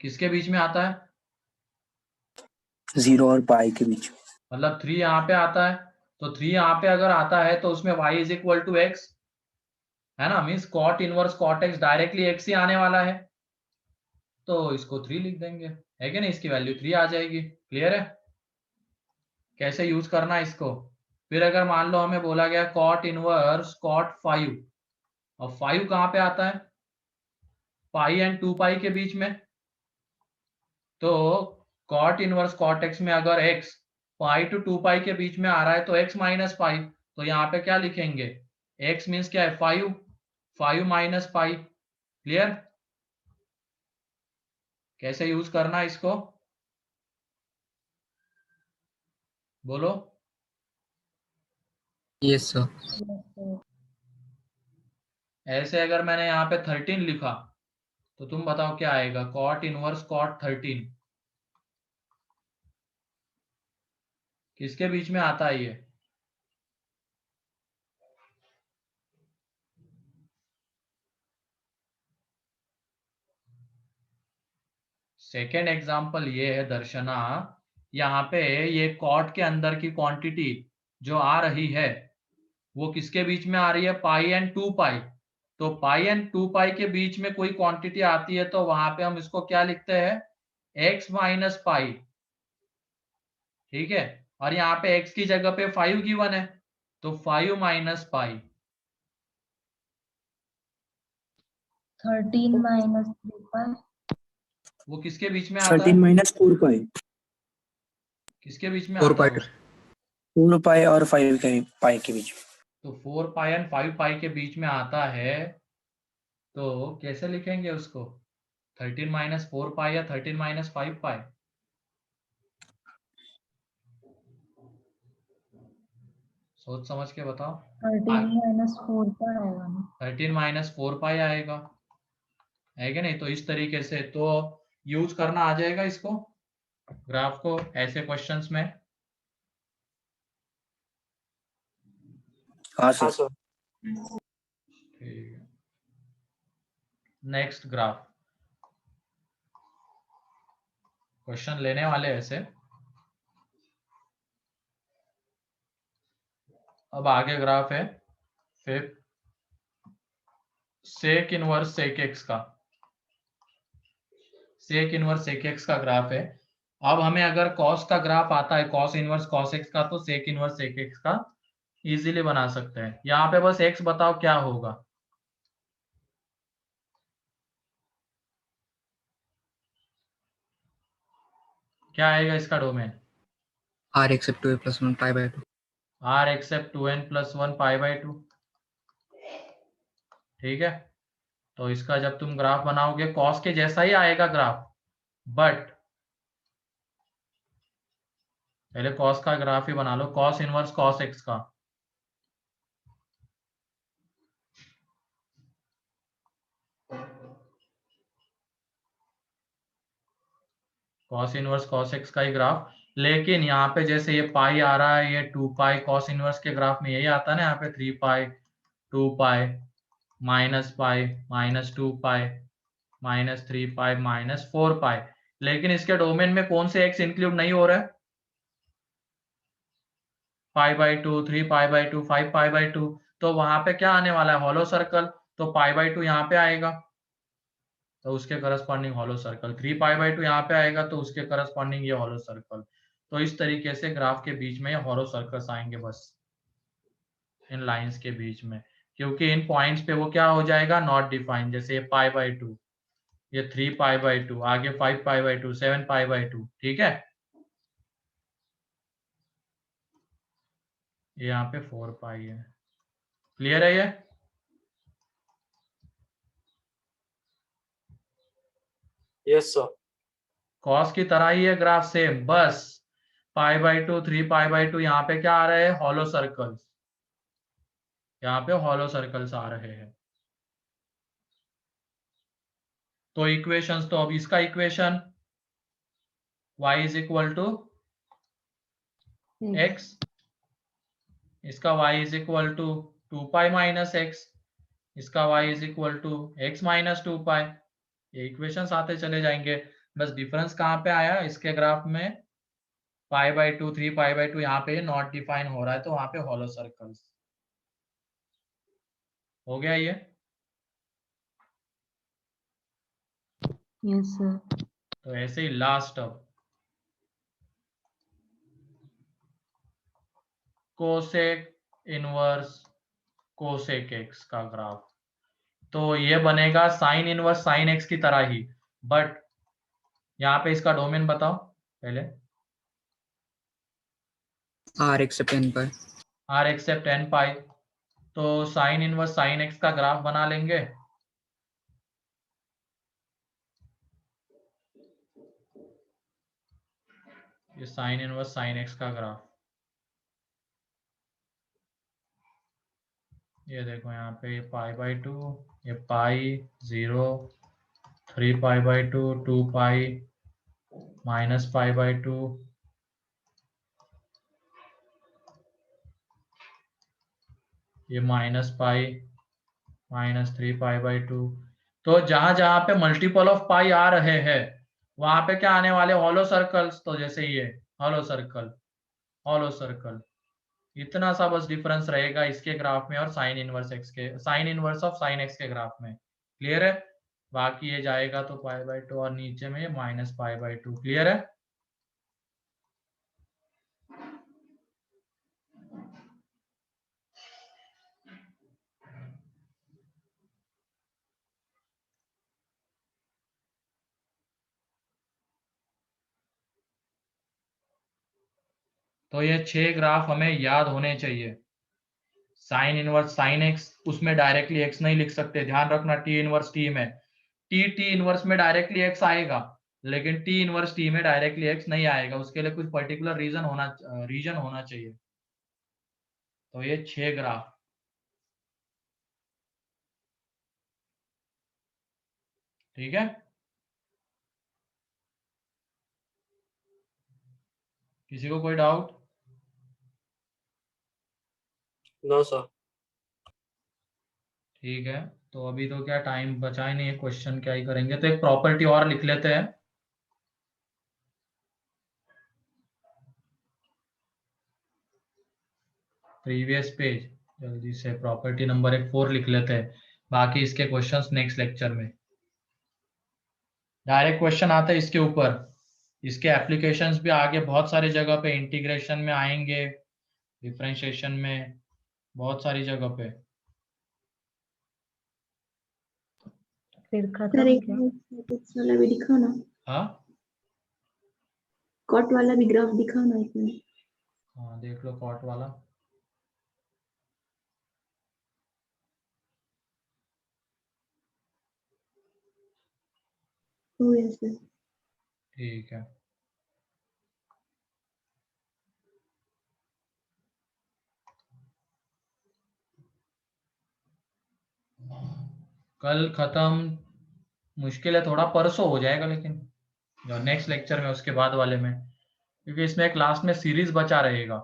किसके बीच में आता है?
0 और पाई के बीच।
मतलब 3 यहाँ पे आता है, तो 3 यहाँ पे अगर आता है तो उसमें y is equal to x है ना, means cot inverse cot x directly x ही आने वाला है, तो इसको 3 लिख देंगे, है कि नहीं, इसकी वैल्यू 3 आ जाएगी। क्लियर है? कैसे यूज करना है इसको? फिर अगर मान लो हमें बोला गया कॉट इनवर्स कॉट 5, और 5 कहाँ पे आता है, पाई एंड 2 पाई के बीच में, तो कॉट इनवर्स कॉट एक्स में अगर x पाई टू 2 पाई के बीच में आ रहा है तो x माइनस पाई, तो यहाँ पे क्या लिखेंगे, x मीन्स क्या है 5, 5 माइनस पाई। क्लियर? कैसे यूज करना है इसको, बोलो?
Yes, sir.
ऐसे अगर मैंने यहाँ पे 13 लिखा, तो तुम बताओ क्या आएगा, कॉट इनवर्स कॉट 13 किसके बीच में आता है ये? सेकेंड एग्जाम्पल ये है दर्शना, यहाँ पे ये कॉट के अंदर की क्वांटिटी जो आ रही है वो किसके बीच में आ रही है, पाई एंड 2 पाई, तो पाई एंड 2 पाई के बीच में कोई क्वांटिटी आती है तो वहां पे हम इसको क्या लिखते हैं, x माइनस पाई। ठीक है, और यहाँ पे x की जगह पे 5 गिवन है, तो 5 माइनस पाई।
13 माइनस 3 पाई,
वो किसके बीच में आता
13
है,
माइनस 4 पाई,
किसके बीच में
4
आता है
pi.
वो?
4 पाई और 5 के पाई के बीच।
तो 4 पाई एंड 5 पाई के बीच में आता है, तो कैसे लिखेंगे उसको, 13 माइनस 4 पाई या 13 माइनस 5 पाई? सोच समझ के बताओ।
13 माइनस 4 पाई आएगा ना।
13 माइनस 4 पाई आएगा, है कि नहीं? तो इस तरीके से तो यूज करना आ जाएगा इसको, ग्राफ को ऐसे क्वेश्चंस में।
हाँ
हाँ,
सर।
sir.
ठीक है, नेक्स्ट ग्राफ क्वेश्चन लेने वाले ऐसे। अब आगे ग्राफ है फिर सेक इनवर्स सेक एक्स का, सेक इनवर्स सेक एक्स का ग्राफ है। अब हमें अगर कॉस का ग्राफ आता है, कॉस इनवर्स कॉस एक्स का, तो सेक इनवर्स सेक एक्स का इजीली बना सकते हैं। यहाँ पे बस एक्स बताओ क्या होगा, क्या आएगा इसका domain,
R except 2a plus 1 pi by 2.
R except 2n plus 1 pi by 2। ठीक है, तो इसका जब तुम ग्राफ बनाओगे कॉस के जैसा ही आएगा ग्राफ, बट पहले कॉस का ग्राफ ही बना लो, कॉस इनवर्स कॉस एक्स का। कॉस इनवर्स कॉस एक्स का ही ग्राफ, लेकिन यहाँ पे जैसे ये पाई आ रहा है, ये 2 पाई कॉस इनवर्स के ग्राफ में यही आता है ना, यहाँ पे 3 पाई 2 pi minus 2 pi minus 3 pi minus 4 पाई, लेकिन इसके डोमेन में कौन से एक्स इंक्लूड नहीं हो रहा है? पाई by 2, 3 pi by 2, 5 pi by 2, तो वहां पे क्या आने वाला है? हॉलो सर्कल, तो पाई बाई 2 यहाँ पे आएगा तो उसके corresponding hollow circle, 3 pi by 2 यहाँ पे आएगा तो उसके करस्पॉन्डिंग ये हॉलो सर्कल। तो इस तरीके से ग्राफ के बीच में ये हॉलो सर्कल्स आएंगे बस इन लाइंस के बीच में, क्योंकि इन पॉइंट्स पे वो क्या हो जाएगा? Not defined. जैसे ये पाई बाई 2, ये 3 पाई बाई 2, आगे 5 पाई बाई 2, 7 पाई बाई 2, ठीक है, ये यहाँ पे 4 पाई है। क्लियर है ये?
Yes, sir.
कॉस की तरह ही है ग्राफ सेम, बस पाई बाई 2, 3 पाई बाई 2, यहाँ पे क्या आ रहे हैं? हॉलो सर्कल्स, यहाँ पे हॉलो सर्कल्स आ रहे हैं। तो इक्वेशंस, तो अब इसका equation y is equal to x, इसका y is equal to 2 pi minus x, इसका y is equal to x minus 2 pi. ये इक्वेशंस आते चले जाएंगे, बस डिफरेंस कहाँ पे आया? इसके ग्राफ में पाई बाई 2, 3 पाई बाई 2 यहाँ पे नॉट डिफाइन हो रहा है, तो वहां पे हॉलो सर्कल्स हो गया ये।
Yes sir.
तो ऐसे ही लास्ट अब कोसेक इनवर्स कोसेक एक्स का ग्राफ, तो ये बनेगा साइन इनवर्स साइन एक्स की तरह ही, बट यहाँ पे इसका डोमेन बताओ पहले।
R except n pi.
R except n pi, तो साइन इनवर्स साइन एक्स का ग्राफ बना लेंगे। ये साइन इनवर्स साइन एक्स का ग्राफ, ये देखो यहाँ पे ये पाई बाई 2, ये pi 0, 3 pi by 2, 2 pi minus pi by 2, ये minus pi minus 3 pi by 2। तो जहां जहां पे मल्टीपल ऑफ पाई आ रहे हैं वहां पे क्या आने वाले? Hollow circles. तो जैसे ये हॉलो सर्कल, हॉलो सर्कल, इतना सा बस डिफरेंस रहेगा इसके ग्राफ में और साइन इनवर्स एक्स के, sine inverse of sine x के ग्राफ में। क्लियर है? बाकी ये जाएगा तो पाई बाई 2 और नीचे में माइनस पाई बाई 2। क्लियर है? तो ये 6 ग्राफ हमें याद होने चाहिए। साइन इनवर्स साइन एक्स, उसमें डायरेक्टली एक्स नहीं लिख सकते, ध्यान रखना। टी इनवर्स टी में, टी इनवर्स में डायरेक्टली एक्स आएगा, लेकिन टी इनवर्स टी में डायरेक्टली एक्स नहीं आएगा, उसके लिए कुछ पर्टिकुलर रीजन होना चाहिए। तो ये 6 ग्राफ, ठीक है। किसी को कोई डाउट?
No, sir.
ठीक है, तो अभी तो क्या टाइम बचा ही नहीं है, क्वेश्चन क्या ही करेंगे, तो एक प्रॉपर्टी और लिख लेते हैं। प्रीवियस पेज, जल्दी से प्रॉपर्टी नंबर 4 लिख लेते हैं, बाकी इसके क्वेश्चंस नेक्स्ट लेक्चर में। डायरेक्ट क्वेश्चन आता है इसके ऊपर, इसके एप्लीकेशंस भी आगे बहुत सारी जगह पे इंटीग्रेशन में आएंगे, डिफरेंशिएशन में, बहुत सारी जगह पे।
फिर
सर
खत्म
एक
क्या?
मैट्रिक्स वाला भी दिखाओ ना,
हाँ
कॉट वाला भी ग्राफ दिखाओ ना एक मिनट।
हाँ, देख लो कॉट वाला।
हो गया सर।
ठीक है, कल खत्म, मुश्किल है थोड़ा, परसों हो जाएगा लेकिन। और नेक्स्ट लेक्चर में उसके बाद वाले में, क्योंकि इसमें एक लास्ट में सीरीज बचा रहेगा।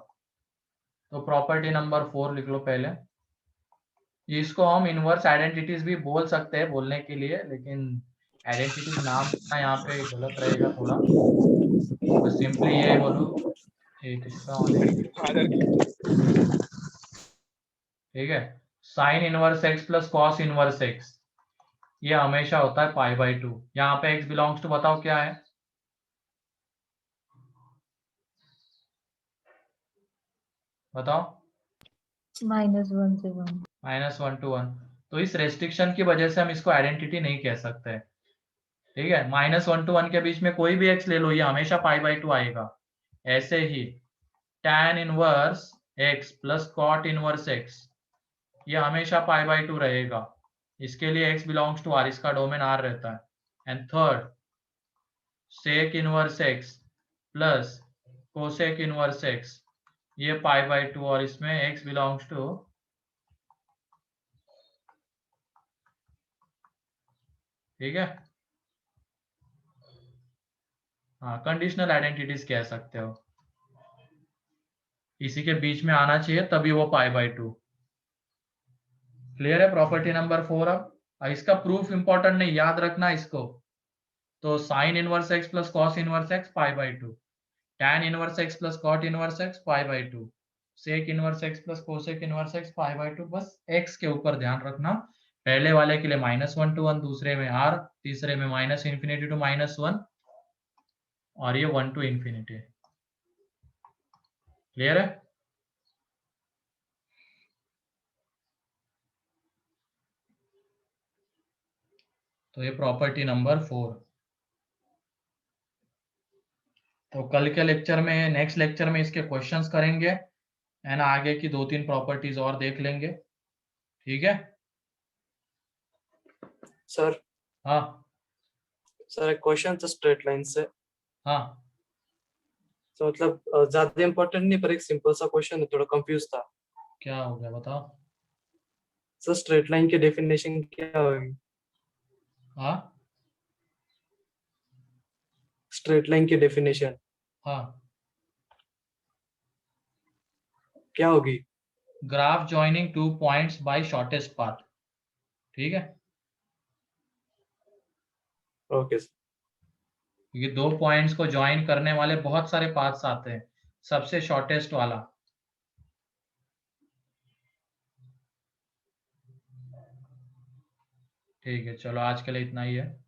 तो प्रॉपर्टी नंबर 4 लिख लो पहले। इसको हम इनवर्स आइडेंटिटीज भी बोल सकते हैं बोलने के लिए, लेकिन आइडेंटिटीज नाम लिखना यहाँ पे गलत रहेगा थोड़ा, तो सिंपली ये बोलो एक इसका ठीक है, sign inverse x plus cos inverse x, ये हमेशा होता है π/2। यहाँ पे x बिलोंग्स टू बताओ क्या है, बताओ।
-1 से 1।
-1 to 1। तो इस रेस्ट्रिक्शन की वजह से हम इसको आइडेंटिटी नहीं कह सकते, ठीक है। -1 to 1 के बीच में कोई भी x ले लो, ये हमेशा π/2 आएगा। ऐसे ही tan inverse x plus cot inverse x, ये हमेशा π/2 रहेगा। इसके लिए x बिलोंग्स टू r, इसका डोमेन r रहता है। And third sec inverse x plus cosec inverse x, ये π/2, और इसमें x बिलोंग्स टू ठीक है, हाँ कंडीशनल आइडेंटिटीज कह सकते हो। इसी के बीच में आना चाहिए तभी वो π/2। क्लियर है प्रॉपर्टी नंबर 4। अब इसका प्रूफ इंपॉर्टेंट नहीं, याद रखना इसको। तो sine inverse x plus cos inverse x π/2, tan inverse x plus cot inverse x π/2, sec inverse x plus cosec inverse x π/2। बस x के ऊपर ध्यान रखना, पहले वाले के लिए -1 to 1, दूसरे में r, तीसरे में -∞ to -1, और ये 1 to ∞। क्लियर है? तो ये प्रॉपर्टी नंबर 4। तो कल के लेक्चर में, नेक्स्ट लेक्चर में इसके क्वेश्चंस करेंगे एंड आगे की 2-3 प्रॉपर्टीज और देख लेंगे, ठीक है।
सर
हाँ
सर एक क्वेश्चन था स्ट्रेट लाइन से।
हाँ
तो मतलब ज्यादा इम्पोर्टेंट नहीं, पर एक सिंपल सा क्वेश्चन है, थोड़ा कंफ्यूज था।
क्या हो गया बताओ।
सर स्ट्रेट लाइन की डेफिनेशन क्या होगी?
हाँ
स्ट्रेट लाइन की डेफिनेशन
हाँ,
क्या होगी?
Graph joining 2 points by shortest path, ठीक है।
Okay sir.
क्योंकि 2 पॉइंट्स को ज्वाइन करने वाले बहुत सारे पाथ्स आते हैं, सबसे शॉर्टेस्ट वाला। ठीक है, चलो आज के लिए इतना ही है।